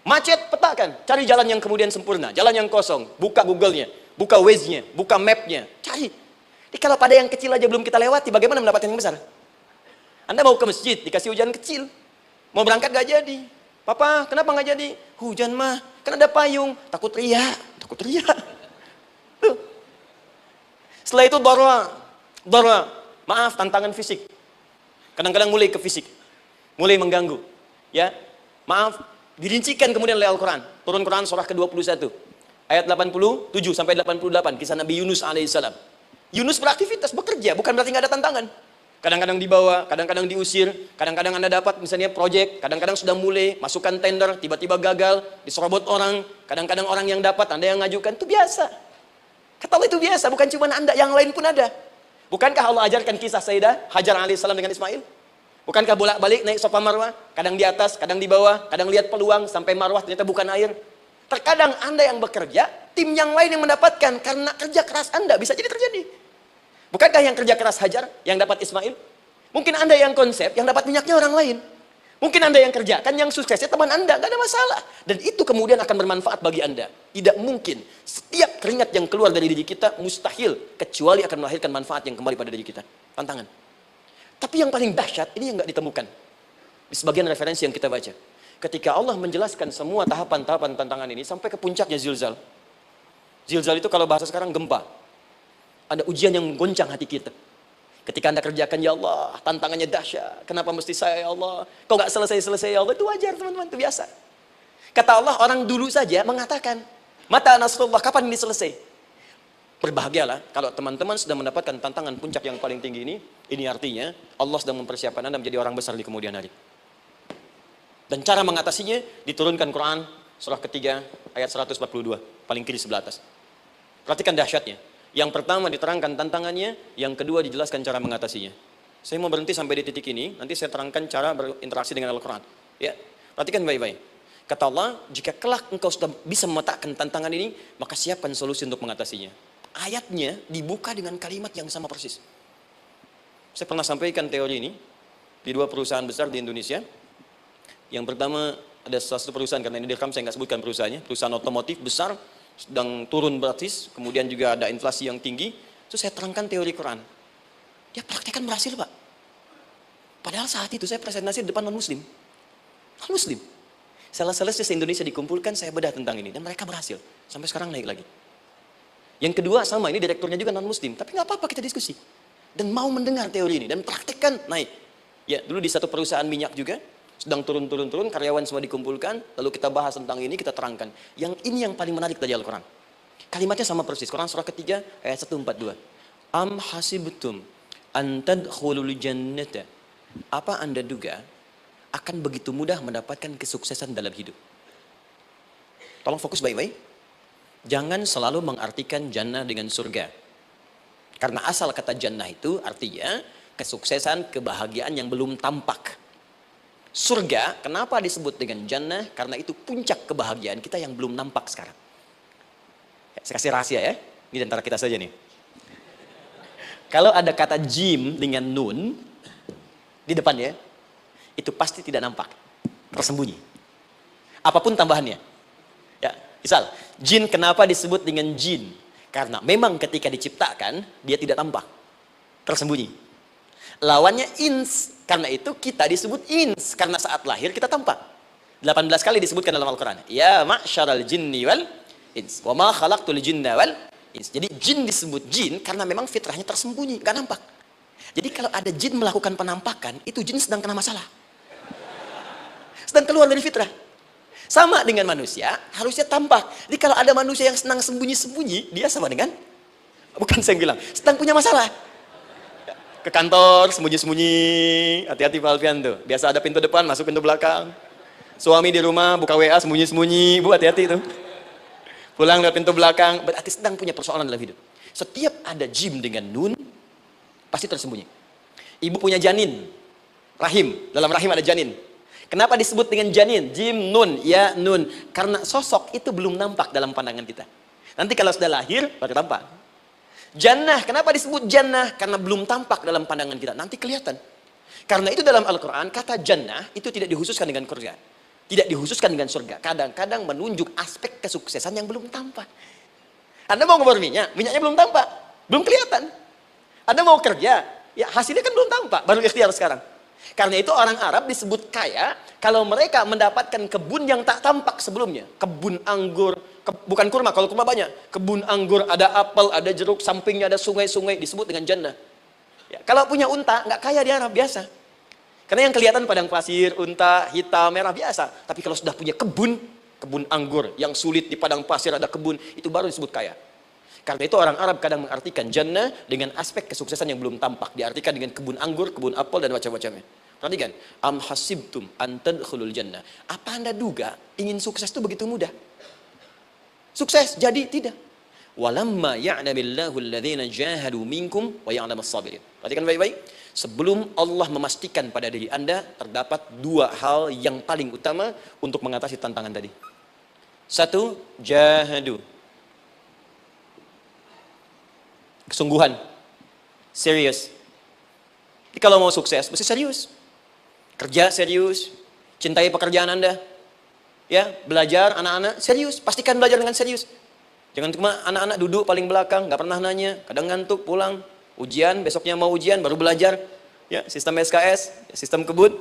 Macet, petakan, cari jalan yang kemudian sempurna, jalan yang kosong, buka Google-nya, buka Waze-nya, buka map-nya, cari. Jadi kalau pada yang kecil aja belum kita lewati, bagaimana mendapatkan yang besar? Anda mau ke masjid, dikasih hujan kecil, mau berangkat gak jadi. Papa, kenapa gak jadi? Hujan mah, kan ada payung, takut riak. Tuh. Setelah itu dharra, maaf, tantangan fisik. Kadang-kadang mulai ke fisik, mulai mengganggu. Ya, maaf, dirincikan kemudian oleh Al-Quran. Turun Quran surah ke-21. Ayat 87 sampai 88. Kisah Nabi Yunus alaihissalam. Yunus beraktivitas, bekerja. Bukan berarti nggak ada tantangan. Kadang-kadang dibawa, kadang-kadang diusir. Kadang-kadang Anda dapat misalnya proyek. Kadang-kadang sudah mulai, masukkan tender. Tiba-tiba gagal, diserobot orang. Kadang-kadang orang yang dapat, Anda yang ngajukan. Itu biasa. Kata Allah itu biasa. Bukan cuma Anda, yang lain pun ada. Bukankah Allah ajarkan kisah Sayyidah Hajar alaihissalam dengan Ismail? Bukankah bolak-balik naik sofa Marwah, kadang di atas, kadang di bawah, kadang lihat peluang sampai Marwah ternyata bukan air. Terkadang Anda yang bekerja, tim yang lain yang mendapatkan karena kerja keras Anda, bisa jadi terjadi. Bukankah yang kerja keras Hajar yang dapat Ismail? Mungkin Anda yang konsep, yang dapat minyaknya orang lain. Mungkin Anda yang kerjakan, yang suksesnya teman Anda, gak ada masalah. Dan itu kemudian akan bermanfaat bagi Anda. Tidak mungkin setiap keringat yang keluar dari diri kita mustahil, kecuali akan melahirkan manfaat yang kembali pada diri kita. Tantangan. Tapi yang paling dahsyat, ini yang nggak ditemukan. Di sebagian referensi yang kita baca. Ketika Allah menjelaskan semua tahapan-tahapan tantangan ini, sampai ke puncaknya zilzal. Zilzal itu kalau bahasa sekarang gempa. Ada ujian yang menggoncang hati kita. Ketika Anda kerjakan, ya Allah, tantangannya dahsyat. Kenapa mesti saya, ya Allah? Kok nggak selesai-selesai, ya Allah? Itu wajar, teman-teman, itu biasa. Kata Allah, orang dulu saja mengatakan, mata nasrullah, kapan ini selesai? Berbahagialah kalau teman-teman sudah mendapatkan tantangan puncak yang paling tinggi ini artinya Allah sedang mempersiapkan Anda menjadi orang besar di kemudian hari. Dan cara mengatasinya diturunkan Quran surah ketiga ayat 142, paling kiri sebelah atas. Perhatikan dahsyatnya. Yang pertama diterangkan tantangannya, yang kedua dijelaskan cara mengatasinya. Saya mau berhenti sampai di titik ini, nanti saya terangkan cara berinteraksi dengan Al-Quran. Ya, perhatikan baik-baik. Kata Allah, jika kelak engkau sudah bisa memetakan tantangan ini, maka siapkan solusi untuk mengatasinya. Ayatnya dibuka dengan kalimat yang sama persis. Saya pernah sampaikan teori ini di 2 perusahaan besar di Indonesia. Yang pertama, ada satu perusahaan, karena ini direkam saya nggak sebutkan perusahaannya, perusahaan otomotif besar, sedang turun gratis, kemudian juga ada inflasi yang tinggi. Itu saya terangkan teori Quran. Dia praktekkan berhasil, Pak. Padahal saat itu saya presentasi di depan non-muslim. Non-muslim. Salah-salah se-Indonesia dikumpulkan, saya bedah tentang ini. Dan mereka berhasil. Sampai sekarang naik lagi. Yang kedua sama, ini direkturnya juga non-muslim. Tapi nggak apa-apa kita diskusi. Dan mau mendengar teori ini. Dan praktekkan, naik. Ya, dulu di satu perusahaan minyak juga, sedang turun-turun, karyawan semua dikumpulkan. Lalu kita bahas tentang ini, kita terangkan. Yang ini yang paling menarik dari Al-Quran. Kalimatnya sama persis. Quran surah ketiga, ayat 142. Am hasibtum an tadkhulul jannata. Apa Anda duga akan begitu mudah mendapatkan kesuksesan dalam hidup? Tolong fokus baik-baik. Jangan selalu mengartikan jannah dengan surga. Karena asal kata jannah itu artinya kesuksesan, kebahagiaan yang belum tampak. Surga, kenapa disebut dengan jannah? Karena itu puncak kebahagiaan kita yang belum nampak sekarang. Saya kasih rahasia ya. Ini antara kita saja nih. Kalau ada kata jim dengan nun di depannya, itu pasti tidak nampak, tersembunyi. Apapun tambahannya. Ya, misal, jin kenapa disebut dengan jin? Karena memang ketika diciptakan, dia tidak tampak, tersembunyi. Lawannya ins, karena itu kita disebut ins, karena saat lahir kita tampak. 18 kali disebutkan dalam Al-Quran. Ya ma'syaral jinni wal ins, wa ma khalaqtul jinna wal ins. Jadi jin disebut jin karena memang fitrahnya tersembunyi, nggak nampak. Jadi kalau ada jin melakukan penampakan, itu jin sedang kena masalah. Sedang keluar dari fitrah. Sama dengan manusia, harusnya tampak. Jadi kalau ada manusia yang senang sembunyi-sembunyi, dia sama dengan, bukan saya bilang, sedang punya masalah. Ke kantor, sembunyi-sembunyi, hati-hati Pak Alfian tuh. Biasa ada pintu depan, masuk pintu belakang. Suami di rumah, buka WA, sembunyi-sembunyi, Bu hati-hati tuh. Pulang lewat pintu belakang, berarti sedang punya persoalan dalam hidup. Setiap ada jim dengan nun, pasti tersembunyi. Ibu punya janin, rahim, dalam rahim ada janin. Kenapa disebut dengan janin? Jim, nun, ya, nun. Karena sosok itu belum nampak dalam pandangan kita. Nanti kalau sudah lahir, baru tampak. Jannah, kenapa disebut jannah? Karena belum tampak dalam pandangan kita. Nanti kelihatan. Karena itu dalam Al-Quran, kata jannah itu tidak dikhususkan dengan surga. Tidak dikhususkan dengan surga. Kadang-kadang menunjuk aspek kesuksesan yang belum tampak. Anda mau ngomong minyak, minyaknya belum tampak. Belum kelihatan. Anda mau kerja, ya hasilnya kan belum tampak. Baru ikhtiar sekarang. Karena itu orang Arab disebut kaya kalau mereka mendapatkan kebun yang tak tampak sebelumnya. Kebun anggur, bukan kurma, kalau kurma banyak. Kebun anggur, ada apel, ada jeruk, sampingnya ada sungai-sungai, disebut dengan jannah. Ya, kalau punya unta, nggak kaya di Arab, biasa. Karena yang kelihatan padang pasir, unta, hitam, merah, biasa. Tapi kalau sudah punya kebun anggur, yang sulit di padang pasir ada kebun, itu baru disebut kaya. Karena itu orang Arab kadang mengartikan jannah dengan aspek kesuksesan yang belum tampak. Diartikan dengan kebun anggur, kebun apel, dan macam-macamnya. Perhatikan, am hasibtum an tadkhulul jannah. Apa Anda duga ingin sukses itu begitu mudah? Sukses jadi tidak. Walamma ya'lamillahu alladhina jahadu minkum wa ya'lamas sabirin. Perhatikan baik-baik. Sebelum Allah memastikan pada diri Anda terdapat 2 hal yang paling utama untuk mengatasi tantangan tadi. 1, jahadu. Kesungguhan, serius. Jadi kalau mau sukses, mesti serius. Kerja serius, cintai pekerjaan Anda. Ya, belajar anak-anak serius, pastikan belajar dengan serius. Jangan cuma anak-anak duduk paling belakang, nggak pernah nanya, kadang ngantuk pulang, ujian, besoknya mau ujian baru belajar. Ya, sistem SKS, sistem kebut.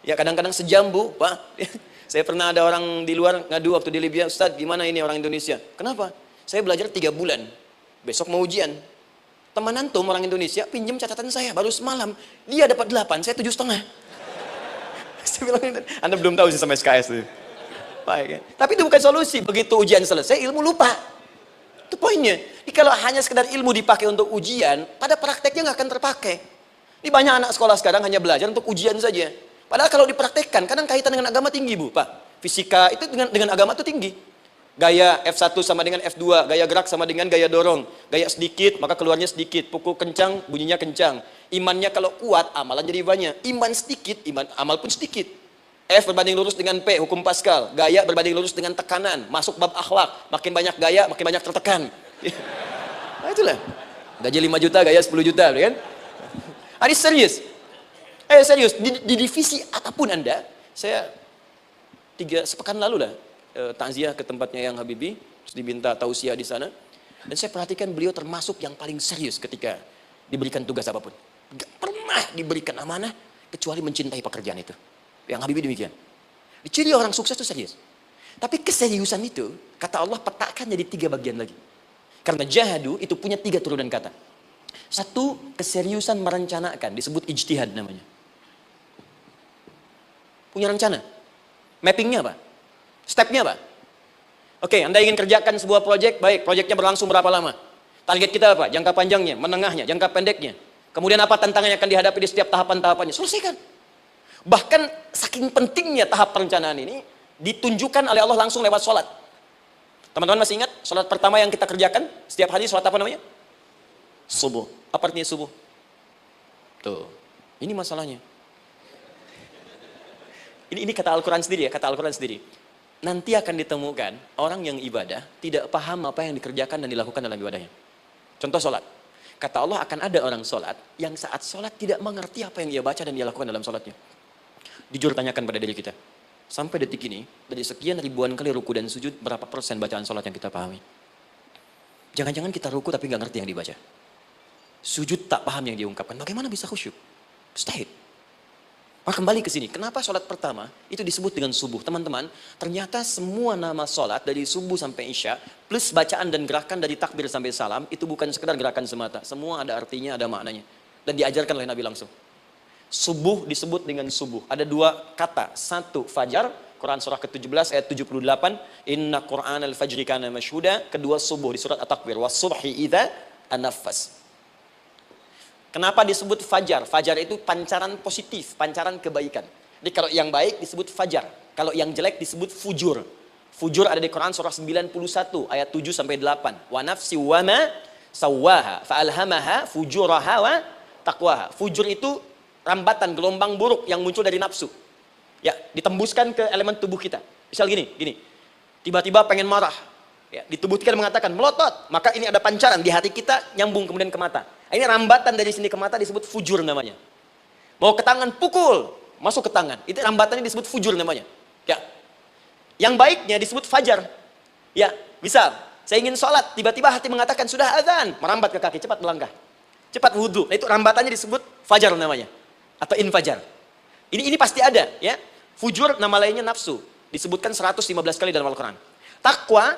Ya, kadang-kadang sejam Bu, Pak. Saya pernah ada orang di luar ngadu waktu di Libya, Ustadz, gimana ini orang Indonesia? Kenapa? Saya belajar 3 bulan, besok mau ujian. Teman antum orang Indonesia pinjam catatan saya baru semalam, dia dapat 8, saya 7,5. Saya bilang, Anda belum tahu sih sama SKS itu. Baik, ya. Tapi itu bukan solusi. Begitu ujian selesai, ilmu lupa. Itu poinnya. Jadi kalau hanya sekedar ilmu dipakai untuk ujian, pada prakteknya nggak akan terpakai. Ini banyak anak sekolah sekarang hanya belajar untuk ujian saja. Padahal kalau dipraktekkan, kadang kaitan dengan agama tinggi Bu, Pak. Fisika itu dengan agama itu tinggi. Gaya F1 sama dengan F2, gaya gerak sama dengan gaya dorong. Gaya sedikit, maka keluarnya sedikit. Pukul kencang, bunyinya kencang. Imannya kalau kuat, amalan jadi banyak. Iman sedikit, amal pun sedikit. F berbanding lurus dengan P, hukum Pascal. Gaya berbanding lurus dengan tekanan. Masuk bab akhlak. Makin banyak gaya, makin banyak tertekan. Nah itulah. Gaji 5 juta, gaya 10 juta. Kan? Ini serius. Serius. Di divisi apapun Anda, saya sepekan lalu lah, takziah ke tempatnya Yang Habibie, terus diminta tausiah di sana. Dan saya perhatikan beliau termasuk yang paling serius ketika diberikan tugas apapun. Gak pernah diberikan amanah, kecuali mencintai pekerjaan itu. Yang Habibie demikian. Ciri orang sukses itu serius. Tapi keseriusan itu, kata Allah petakan jadi 3 bagian lagi. Karena jahadu itu punya 3 turunan kata. 1, keseriusan merencanakan, disebut ijtihad namanya. Punya rencana. Mappingnya apa? Stepnya apa? Oke, Anda ingin kerjakan sebuah proyek, baik, proyeknya berlangsung berapa lama? Target kita apa? Jangka panjangnya, menengahnya, jangka pendeknya. Kemudian apa tantangan yang akan dihadapi di setiap tahapan-tahapannya? Selesaikan. Bahkan saking pentingnya tahap perencanaan ini ditunjukkan oleh Allah langsung lewat sholat. Teman-teman masih ingat sholat pertama yang kita kerjakan setiap hari, sholat apa namanya? Subuh. Apa artinya subuh? Tuh, ini masalahnya. Ini kata Al-Quran sendiri ya, kata Al-Quran sendiri. Nanti akan ditemukan orang yang ibadah tidak paham apa yang dikerjakan dan dilakukan dalam ibadahnya. Contoh sholat. Kata Allah akan ada orang sholat yang saat sholat tidak mengerti apa yang ia baca dan dia lakukan dalam sholatnya. Jujur tanyakan pada diri kita. Sampai detik ini, dari sekian ribuan kali ruku dan sujud, berapa persen bacaan sholat yang kita pahami? Jangan-jangan kita ruku tapi nggak ngerti yang dibaca. Sujud tak paham yang diungkapkan. Bagaimana bisa khusyuk? Mustahil. Kembali ke sini. Kenapa sholat pertama itu disebut dengan subuh? Teman-teman, ternyata semua nama sholat dari subuh sampai isya, plus bacaan dan gerakan dari takbir sampai salam, itu bukan sekedar gerakan semata. Semua ada artinya, ada maknanya. Dan diajarkan oleh Nabi langsung. Subuh disebut dengan subuh. Ada 2 kata. 1, fajar. Quran surah ke-17 ayat 78. Inna Qur'an al-fajri kana masyhuda. Kedua, subuh di surat At-Takwir. Was-subhi idza anaffas. Kenapa disebut fajar? Fajar itu pancaran positif, pancaran kebaikan. Jadi kalau yang baik disebut fajar. Kalau yang jelek disebut fujur. Fujur ada di Quran surah 91 ayat 7 sampai 8. Wa nafsi wa ma sawwaha fa'alhamaha fujuraha wa taqwaha. Fujur itu rambatan, gelombang buruk yang muncul dari nafsu. Ya, ditembuskan ke elemen tubuh kita. Misal gini. Tiba-tiba pengen marah. Ya, di tubuh kita mengatakan melotot. Maka ini ada pancaran di hati kita nyambung kemudian ke mata. Ini rambatan dari sini ke mata disebut fujur namanya. Mau ke tangan pukul, masuk ke tangan. Itu rambatannya disebut fujur namanya. Ya. Yang baiknya disebut fajar. Ya, misal saya ingin sholat, tiba-tiba hati mengatakan sudah azan, merambat ke kaki, cepat melangkah. Cepat wudhu. Nah, itu rambatannya disebut fajar namanya. Atau infajar. Ini pasti ada, ya. Fujur nama lainnya nafsu. Disebutkan 115 kali dalam Al-Quran. Takwa,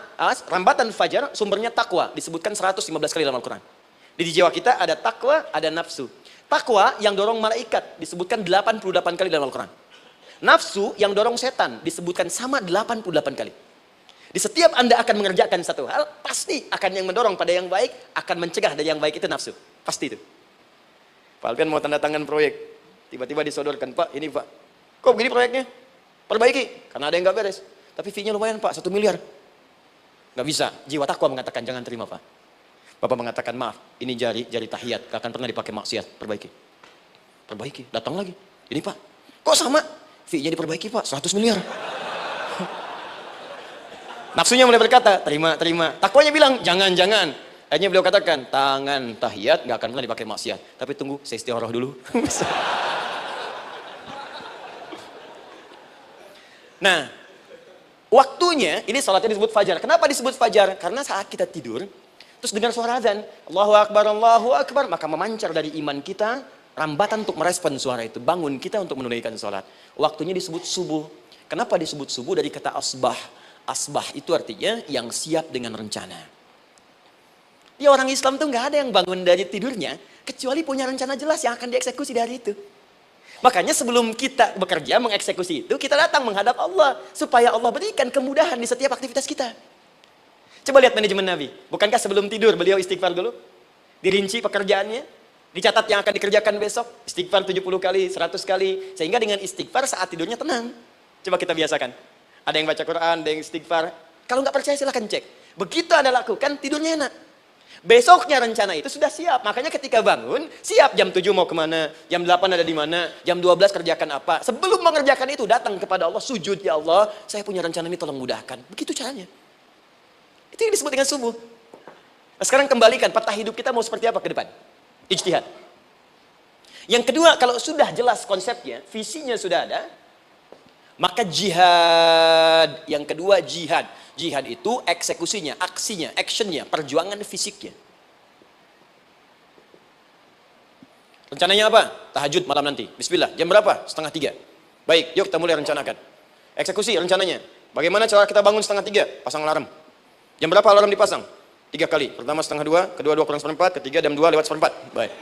rambatan fajar, sumbernya takwa. Disebutkan 115 kali dalam Al-Quran. Di jiwa kita ada takwa, ada nafsu. Takwa yang dorong malaikat disebutkan 88 kali dalam Al-Quran. Nafsu yang dorong setan disebutkan sama 88 kali. Di setiap Anda akan mengerjakan satu hal, pasti akan yang mendorong pada yang baik, akan mencegah dari yang baik itu nafsu. Pasti itu. Pak Alpian mau tanda tangan proyek. Tiba-tiba disodorkan, Pak, ini Pak. Kok begini proyeknya? Perbaiki. Karena ada yang nggak beres. Tapi fee-nya lumayan Pak, 1 miliar. Nggak bisa. Jiwa takwa mengatakan, jangan terima Pak. Bapak mengatakan, maaf, ini jari tahiyat, gak akan pernah dipakai maksiat, perbaiki, datang lagi. Ini Pak, kok sama? Fee-nya diperbaiki Pak, 100 miliar. Nafsunya mulai berkata, terima. Takwanya bilang, jangan. Akhirnya beliau katakan, tangan tahiyat gak akan pernah dipakai maksiat. Tapi tunggu, saya istighfar dulu. Nah, waktunya, ini salatnya disebut fajar. Kenapa disebut fajar? Karena saat kita tidur, terus dengar suara azan, Allahu Akbar, maka memancar dari iman kita, rambatan untuk merespon suara itu, bangun kita untuk menunaikan sholat. Waktunya disebut subuh. Kenapa disebut subuh? Dari kata asbah. Asbah itu artinya yang siap dengan rencana. Ya, orang Islam tuh nggak ada yang bangun dari tidurnya, kecuali punya rencana jelas yang akan dieksekusi dari itu. Makanya sebelum kita bekerja, mengeksekusi itu, kita datang menghadap Allah, supaya Allah berikan kemudahan di setiap aktivitas kita. Coba lihat manajemen Nabi. Bukankah sebelum tidur beliau istighfar dulu? Dirinci pekerjaannya, dicatat yang akan dikerjakan besok, istighfar 70 kali, 100 kali, sehingga dengan istighfar saat tidurnya tenang. Coba kita biasakan. Ada yang baca Quran, ada yang istighfar. Kalau nggak percaya silahkan cek. Begitu Anda lakukan, tidurnya enak. Besoknya rencana itu sudah siap. Makanya ketika bangun, siap jam 7 mau kemana, jam 8 ada di mana, jam 12 kerjakan apa. Sebelum mengerjakan itu datang kepada Allah, sujud, ya Allah, saya punya rencana ini tolong mudahkan. Begitu caranya. Itu yang disebut dengan subuh. Nah, sekarang kembalikan, peta hidup kita mau seperti apa ke depan? Ijtihad. Yang kedua, kalau sudah jelas konsepnya, visinya sudah ada, maka jihad. Yang kedua, jihad. Jihad itu eksekusinya, aksinya, actionnya, perjuangan fisiknya. Rencananya apa? Tahajud malam nanti. Bismillah. Jam berapa? 2:30. Baik, yuk kita mulai rencanakan. Eksekusi rencananya. Bagaimana cara kita bangun 2:30? Pasang alarm. Jam berapa alarm dipasang? 3 kali. Pertama 1:30, kedua 2:04, ketiga jam 2 lewat 1/4. Baik.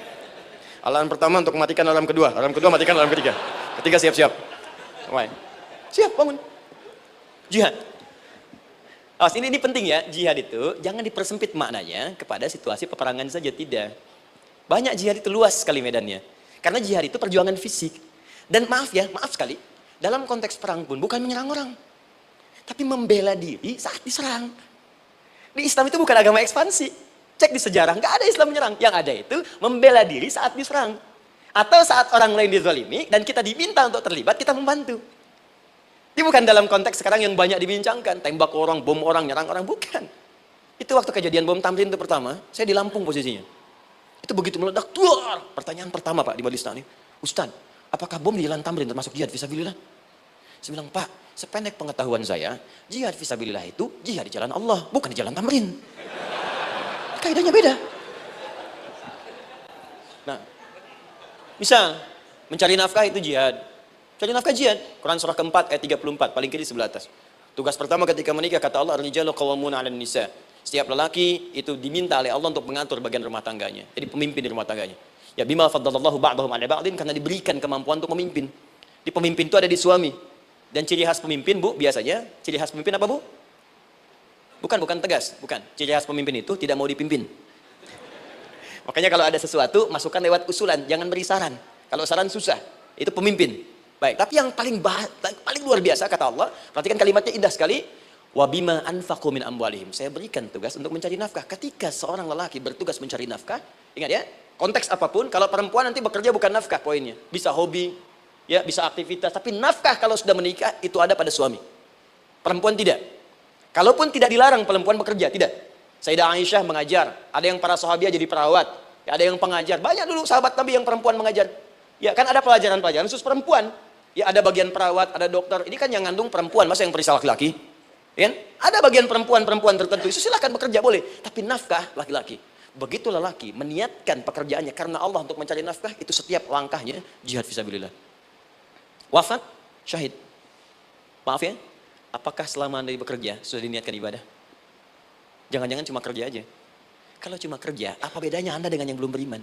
Alarm pertama untuk mematikan alarm kedua. Alarm kedua matikan alarm ketiga. Ketiga siap-siap. Baik. Siap, bangun. Jihad. Awas, ini penting ya, jihad itu jangan dipersempit maknanya kepada situasi peperangan saja, tidak. Banyak jihad itu luas sekali medannya. Karena jihad itu perjuangan fisik. Dan maaf sekali, dalam konteks perang pun bukan menyerang orang. Tapi membela diri saat diserang. Di Islam itu bukan agama ekspansi. Cek di sejarah, nggak ada Islam menyerang. Yang ada itu membela diri saat diserang. Atau saat orang lain dizalimi dan kita diminta untuk terlibat, kita membantu. Ini bukan dalam konteks sekarang yang banyak dibincangkan, tembak orang, bom orang, nyerang orang, bukan. Itu waktu kejadian bom Tamrin itu pertama, saya di Lampung posisinya. Itu begitu meledak, tuar. Pertanyaan pertama Pak di Majelis Taklim, Ustaz, apakah bom di jalan Tamrin termasuk jihad fisabilillah? Saya bilang, Pak, sependek pengetahuan saya, jihad fisabilillah itu jihad di jalan Allah, bukan di jalan Tamrin. Kaidahnya beda. Nah, misal mencari nafkah itu jihad. Cari nafkah jihad. Quran surah keempat ayat 34, paling kiri sebelah atas. Tugas pertama ketika menikah, kata Allah, ar-rijalu qawwamuna 'alan nisa. Setiap lelaki itu diminta oleh Allah untuk mengatur bagian rumah tangganya. Jadi pemimpin di rumah tangganya. Ya bima faddalallahu ba'dahum 'ala ba'din, karena diberikan kemampuan untuk memimpin. Di pemimpin itu ada di suami. Dan ciri khas pemimpin, Bu, biasanya ciri khas pemimpin apa, Bu? Bukan tegas, bukan. Ciri khas pemimpin itu tidak mau dipimpin. Makanya kalau ada sesuatu, masukkan lewat usulan, jangan beri saran. Kalau saran susah, itu pemimpin. Baik, tapi yang paling luar biasa kata Allah, perhatikan kalimatnya indah sekali. Wa bima anfaqu min amwalihim. Saya berikan tugas untuk mencari nafkah. Ketika seorang lelaki bertugas mencari nafkah, ingat ya, konteks apapun, kalau perempuan nanti bekerja bukan nafkah poinnya. Bisa hobi, ya, bisa aktivitas, tapi nafkah kalau sudah menikah itu ada pada suami. Perempuan tidak. Kalaupun tidak dilarang perempuan bekerja, tidak. Sayyidah Aisyah mengajar, ada yang para sahabiah jadi perawat, ada yang pengajar. Banyak dulu sahabat Nabi yang perempuan mengajar. Ya, kan ada pelajaran-pelajaran khusus perempuan. Ya, ada bagian perawat, ada dokter. Ini kan yang ngandung perempuan, masa yang periksa laki-laki? Ya, ada bagian perempuan tertentu, itu silahkan bekerja boleh. Tapi nafkah laki-laki. Begitu lelaki meniatkan pekerjaannya karena Allah untuk mencari nafkah, itu setiap langkahnya jihad fisabilillah. Wafat, syahid. Maaf ya, apakah selama Anda bekerja sudah diniatkan ibadah? Jangan-jangan cuma kerja aja. Kalau cuma kerja, apa bedanya Anda dengan yang belum beriman?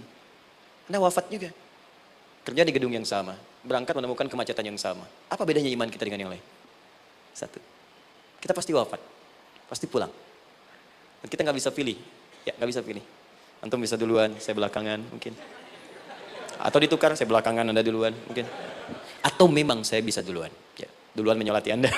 Anda wafat juga. Kerja di gedung yang sama, berangkat menemukan kemacetan yang sama. Apa bedanya iman kita dengan yang lain? Satu, kita pasti wafat, pasti pulang. Dan kita nggak bisa pilih, ya nggak bisa pilih. Antum bisa duluan, saya belakangan mungkin. Atau ditukar, saya belakangan, Anda duluan mungkin. Atau memang saya bisa duluan, ya duluan menyolati Anda.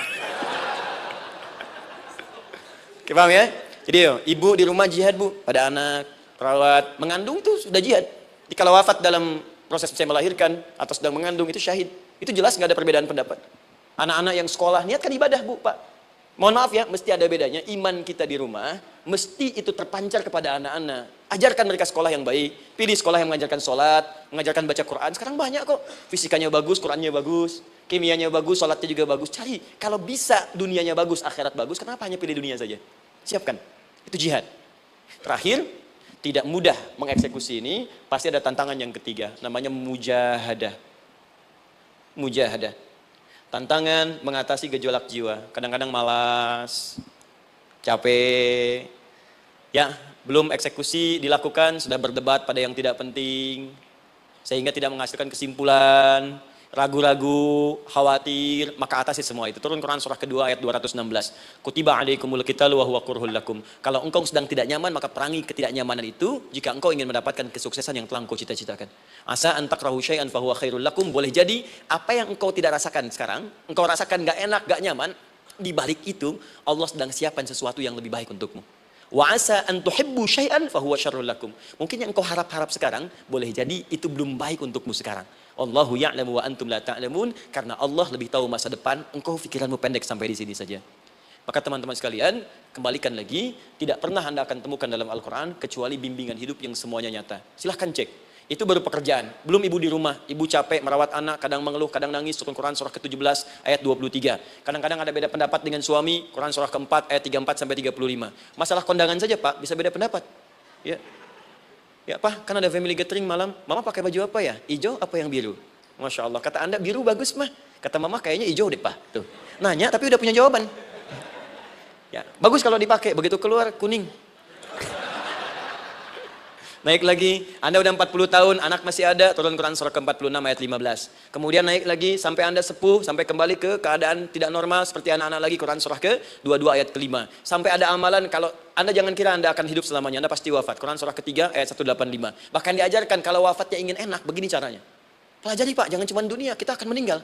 Oke, paham ya? Jadi ibu di rumah jihad, Bu, pada anak, perawat, mengandung itu sudah jihad. Jadi kalau wafat dalam proses saya melahirkan atau sedang mengandung itu syahid. Itu jelas nggak ada perbedaan pendapat. Anak-anak yang sekolah niatkan ibadah, Bu, Pak. Mohon maaf ya, mesti ada bedanya. Iman kita di rumah mesti itu terpancar kepada anak-anak. Ajarkan mereka sekolah yang baik. Pilih sekolah yang mengajarkan sholat, mengajarkan baca Quran. Sekarang banyak kok. Fisikanya bagus, Qurannya bagus, kimianya bagus, sholatnya juga bagus. Cari. Kalau bisa dunianya bagus, akhirat bagus, kenapa hanya pilih dunia saja? Siapkan. Itu jihad. Terakhir, tidak mudah mengeksekusi ini, pasti ada tantangan yang ketiga, namanya mujahadah. Mujahadah. Tantangan mengatasi gejolak jiwa. Kadang-kadang malas, capek, ya belum eksekusi dilakukan, sudah berdebat pada yang tidak penting, sehingga tidak menghasilkan kesimpulan, ragu-ragu, khawatir, maka atasi semua itu. Turun Quran surah kedua ayat 216. Kutiba alaikumul qitalu wa huwa kurhul lakum. Kalau engkau sedang tidak nyaman, maka perangi ketidaknyamanan itu jika engkau ingin mendapatkan kesuksesan yang telah engkau cita-citakan. Asa an takrahu syai'an fa huwa khairul lakum. Boleh jadi apa yang engkau tidak rasakan sekarang, engkau rasakan gak enak, gak nyaman, di balik itu Allah sedang siapkan sesuatu yang lebih baik untukmu. Wa asa an tuhibbu syai'an fahuwa syarrul lakum. Mungkin yang kau harap-harap sekarang boleh jadi itu belum baik untukmu sekarang. Allahu ya'lamu wa antum la ta'lamun, karena Allah lebih tahu masa depan, engkau pikiranmu pendek sampai di sini saja. Maka teman-teman sekalian, kembalikan lagi, tidak pernah Anda akan temukan dalam Al-Quran kecuali bimbingan hidup yang semuanya nyata. Silahkan cek. Itu baru pekerjaan. Belum ibu di rumah. Ibu capek merawat anak, kadang mengeluh, kadang nangis. Turun Quran surah ke-17 ayat 23. Kadang-kadang ada beda pendapat dengan suami. Quran surah ke-4 ayat 34 sampai 35. Masalah kondangan saja Pak, bisa beda pendapat. Ya, ya Pak, kan ada family gathering malam. Mama pakai baju apa ya? Hijau apa yang biru? Masya Allah. Kata Anda biru bagus mah. Kata Mama kayaknya hijau deh Pak. Tuh. Nanya tapi udah punya jawaban. Ya, bagus kalau dipakai. Begitu keluar kuning. Naik lagi, Anda udah 40 tahun, anak masih ada, turun Quran surah ke-46 ayat 15. Kemudian naik lagi, sampai Anda sepuh, sampai kembali ke keadaan tidak normal, seperti anak-anak lagi, Quran surah ke-22 ayat ke-5. Sampai ada amalan, kalau Anda jangan kira Anda akan hidup selamanya, Anda pasti wafat. Quran surah ke-3 ayat 185. Bahkan diajarkan, kalau wafatnya ingin enak, begini caranya. Pelajari Pak, jangan cuma dunia, kita akan meninggal.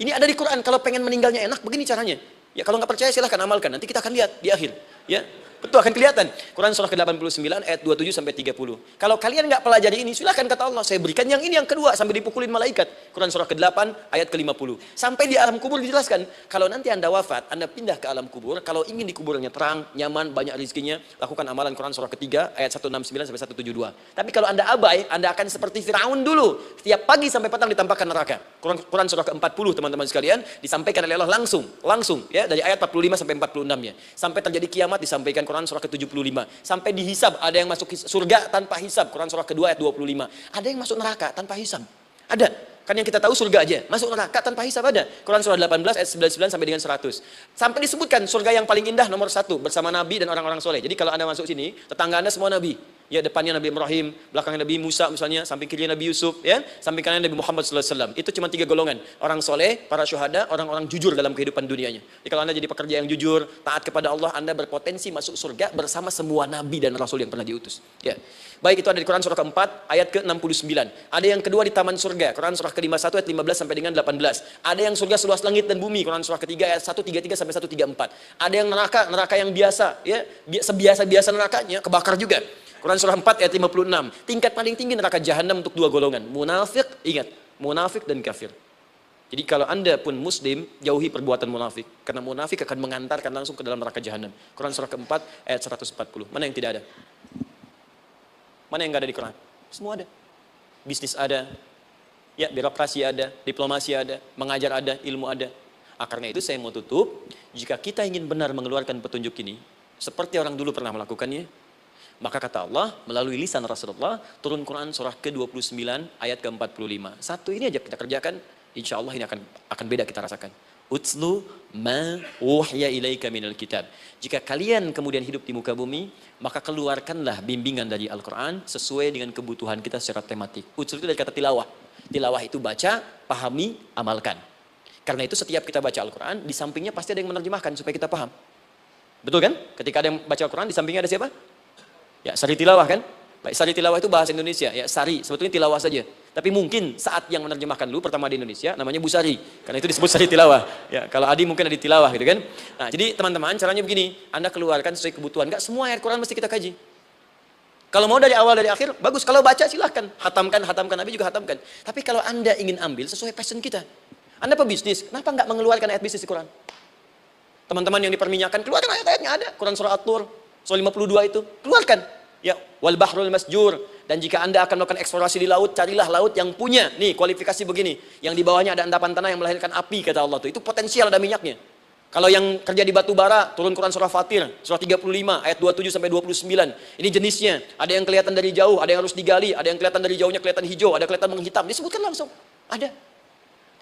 Ini ada di Quran, kalau pengen meninggalnya enak, begini caranya. Ya kalau nggak percaya silahkan amalkan, nanti kita akan lihat di akhir. Ya. Betul, akan kelihatan. Quran surah ke-89 ayat 27 sampai 30. Kalau kalian nggak pelajari ini, silahkan kata Allah, saya berikan yang ini yang kedua sampai dipukulin malaikat. Quran surah ke-8 ayat ke-50. Sampai di alam kubur dijelaskan, kalau nanti Anda wafat, Anda pindah ke alam kubur, kalau ingin di kuburnya terang, nyaman, banyak rezekinya, lakukan amalan Quran surah ke-3 ayat 169 sampai 172. Tapi kalau Anda abai, Anda akan seperti Firaun dulu. Setiap pagi sampai petang ditampakkan neraka. Quran surah ke-40 teman-teman sekalian disampaikan oleh Allah langsung ya dari ayat 45 sampai 46-nya. Sampai terjadi kiamat disampaikan Quran surah ke-75. Sampai dihisab, ada yang masuk surga tanpa hisab. Quran surah ke-2 ayat 25. Ada yang masuk neraka tanpa hisab. Ada. Kan yang kita tahu surga aja. Masuk neraka tanpa hisab ada. Quran surah 18 ayat 99 sampai dengan 100. Sampai disebutkan surga yang paling indah nomor 1 bersama Nabi dan orang-orang soleh. Jadi kalau Anda masuk sini, tetangga Anda semua Nabi. Ya, depannya Nabi Ibrahim, belakangnya Nabi Musa misalnya, samping kiri Nabi Yusuf, ya, samping kanan Nabi Muhammad SAW. Itu cuma 3 golongan. Orang soleh, para syuhada, orang-orang jujur dalam kehidupan dunianya. Jadi kalau Anda jadi pekerja yang jujur, taat kepada Allah, Anda berpotensi masuk surga bersama semua Nabi dan Rasul yang pernah diutus. Ya. Baik, itu ada di Quran surah ke-4 ayat ke-69. Ada yang kedua di taman surga, Quran surah ke-51 ayat 15 sampai dengan 18. Ada yang surga seluas langit dan bumi, Quran surah ke-3 ayat 133 sampai 134. Ada yang neraka yang biasa, ya, sebiasa-biasa nerakanya kebakar juga. Quran surah 4 ayat 56. Tingkat paling tinggi neraka jahanam untuk 2 golongan. Munafik, ingat, munafik dan kafir. Jadi kalau Anda pun muslim, jauhi perbuatan munafik. Karena munafik akan mengantarkan langsung ke dalam neraka jahanam. Quran surah ke-4 ayat 140. Mana yang tidak ada? Mana yang nggak ada di Quran? Semua ada. Bisnis ada, ya, birokrasi ada, diplomasi ada, mengajar ada, ilmu ada. Karena itu saya mau tutup, jika kita ingin benar mengeluarkan petunjuk ini, seperti orang dulu pernah melakukannya, maka kata Allah melalui lisan Rasulullah turun Quran surah ke-29 ayat ke-45. Satu ini aja kita kerjakan, insya Allah ini akan beda kita rasakan. Utslu ma wahya ilaika minal kitab. Jika kalian kemudian hidup di muka bumi, maka keluarkanlah bimbingan dari Al-Quran sesuai dengan kebutuhan kita secara tematik. Utslu itu dari kata tilawah. Tilawah itu baca, pahami, amalkan. Karena itu setiap kita baca Al-Quran, di sampingnya pasti ada yang menerjemahkan supaya kita paham. Betul kan? Ketika ada yang baca Al-Quran, di sampingnya ada siapa? Ya, sari tilawah kan? Baik, sari tilawah itu bahasa Indonesia. Ya, sari, sebetulnya tilawah saja. Tapi mungkin saat yang menerjemahkan dulu pertama di Indonesia namanya Bu Sari. Karena itu disebut sari tilawah. Ya, kalau Adi mungkin ada di tilawah gitu kan. Nah, jadi teman-teman caranya begini, Anda keluarkan sesuai kebutuhan. Enggak semua ayat Quran mesti kita kaji. Kalau mau dari awal dari akhir, bagus. Kalau baca silahkan. Hatamkan, Nabi juga hatamkan. Tapi kalau Anda ingin ambil sesuai passion kita. Anda pebisnis, kenapa enggak mengeluarkan ayat bisnis di Quran? Teman-teman yang diperminyakan, keluarkan ayat-ayatnya ada. Quran surah At-Tur, surah 52 itu. Keluarkan. Ya, wal bahrul masjur. Dan jika Anda akan melakukan eksplorasi di laut, carilah laut yang punya nih kualifikasi begini, yang di bawahnya ada endapan tanah yang melahirkan api, kata Allah tuh. Itu potensial ada minyaknya. Kalau yang kerja di batu bara, turun Quran surah Fatir, surah 35 ayat 27 sampai 29. Ini jenisnya, ada yang kelihatan dari jauh, ada yang harus digali, ada yang kelihatan dari jauhnya kelihatan hijau, ada kelihatan menghitam. Disebutkan langsung. Ada.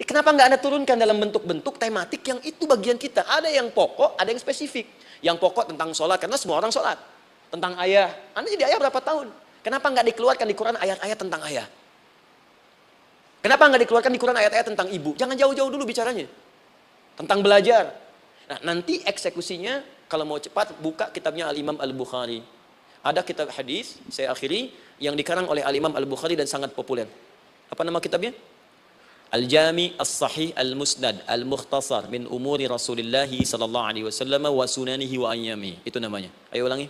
Kenapa nggak Anda turunkan dalam bentuk-bentuk tematik yang itu bagian kita? Ada yang pokok, ada yang spesifik. Yang pokok tentang sholat, karena semua orang sholat. Tentang ayah, Anda jadi ayah berapa tahun? Kenapa nggak dikeluarkan di Quran ayat-ayat tentang ayah? Kenapa nggak dikeluarkan di Quran ayat-ayat tentang ibu? Jangan jauh-jauh dulu bicaranya. Tentang belajar. Nah, nanti eksekusinya, kalau mau cepat, buka kitabnya Al-Imam Al-Bukhari. Ada kitab hadis, saya akhiri, yang dikarang oleh Al-Imam Al-Bukhari dan sangat populer. Apa nama kitabnya? Al-Jami As-Sahih Al-Musnad Al-Mukhtasar min umuri Rasulullah sallallahu alaihi wasallam wa sunanihi wa ayyami. Itu namanya. Ayo ulangi.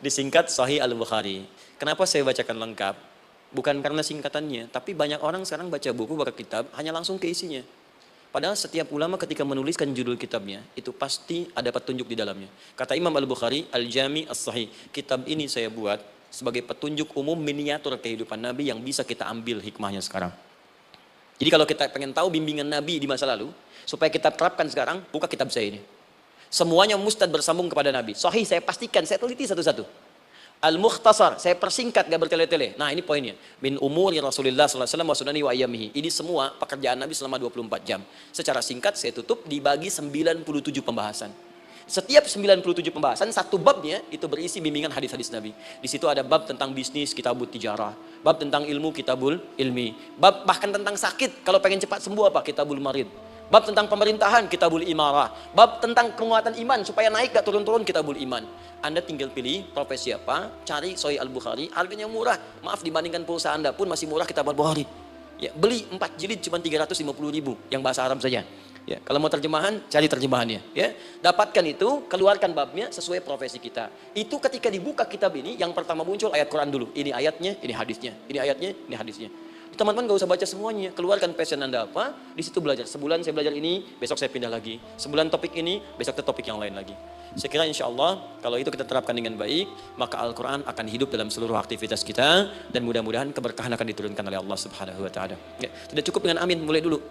Disingkat Sahih Al-Bukhari. Kenapa saya bacakan lengkap? Bukan karena singkatannya, tapi banyak orang sekarang baca buku, baca kitab, hanya langsung ke isinya. Padahal setiap ulama ketika menuliskan judul kitabnya, itu pasti ada petunjuk di dalamnya. Kata Imam Al-Bukhari, Al-Jami As-Sahih, kitab ini saya buat sebagai petunjuk umum miniatur kehidupan Nabi yang bisa kita ambil hikmahnya sekarang. Jadi kalau kita pengen tahu bimbingan Nabi di masa lalu, supaya kita terapkan sekarang, buka kitab saya ini. Semuanya mustad bersambung kepada Nabi. Sahih saya pastikan, saya teliti satu-satu. Al-Mukhtasar, saya persingkat, gak bertele-tele. Nah ini poinnya. Min umuri Rasulullah SAW wa sunani wa ayyamihi. Ini semua pekerjaan Nabi selama 24 jam. Secara singkat saya tutup dibagi 97 pembahasan. Setiap 97 pembahasan, satu babnya itu berisi bimbingan hadis-hadis Nabi. Di situ ada bab tentang bisnis, kitabul tijarah. Bab tentang ilmu, kitabul ilmi. Bab bahkan tentang sakit, kalau pengen cepat sembuh apa? Kitabul marid. Bab tentang pemerintahan, kitabul imarah. Bab tentang penguatan iman, supaya naik gak turun-turun, kitabul iman. Anda tinggal pilih profesi apa, cari Sahih Al-Bukhari, harganya murah. Maaf, dibandingkan pulsa Anda pun masih murah kitab Al-Bukhari. Ya, beli 4 jilid cuma 350.000 yang bahasa Arab saja. Ya, kalau mau terjemahan, cari terjemahannya. Ya, dapatkan itu, keluarkan babnya sesuai profesi kita. Itu ketika dibuka kitab ini, yang pertama muncul ayat Quran dulu. Ini ayatnya, ini hadisnya. Ini ayatnya, ini hadisnya. Teman-teman gak usah baca semuanya, keluarkan passion Anda apa, di situ belajar. Sebulan saya belajar ini, besok saya pindah lagi. Sebulan topik ini, besok ke topik yang lain lagi. Saya kira insya Allah, kalau itu kita terapkan dengan baik, maka Al-Quran akan hidup dalam seluruh aktivitas kita, dan mudah-mudahan keberkahan akan diturunkan oleh Allah Subhanahu Wa Taala. Ya, tidak cukup dengan amin, mulai dulu.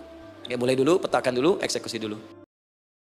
Ya, mulai dulu, petakan dulu, eksekusi dulu.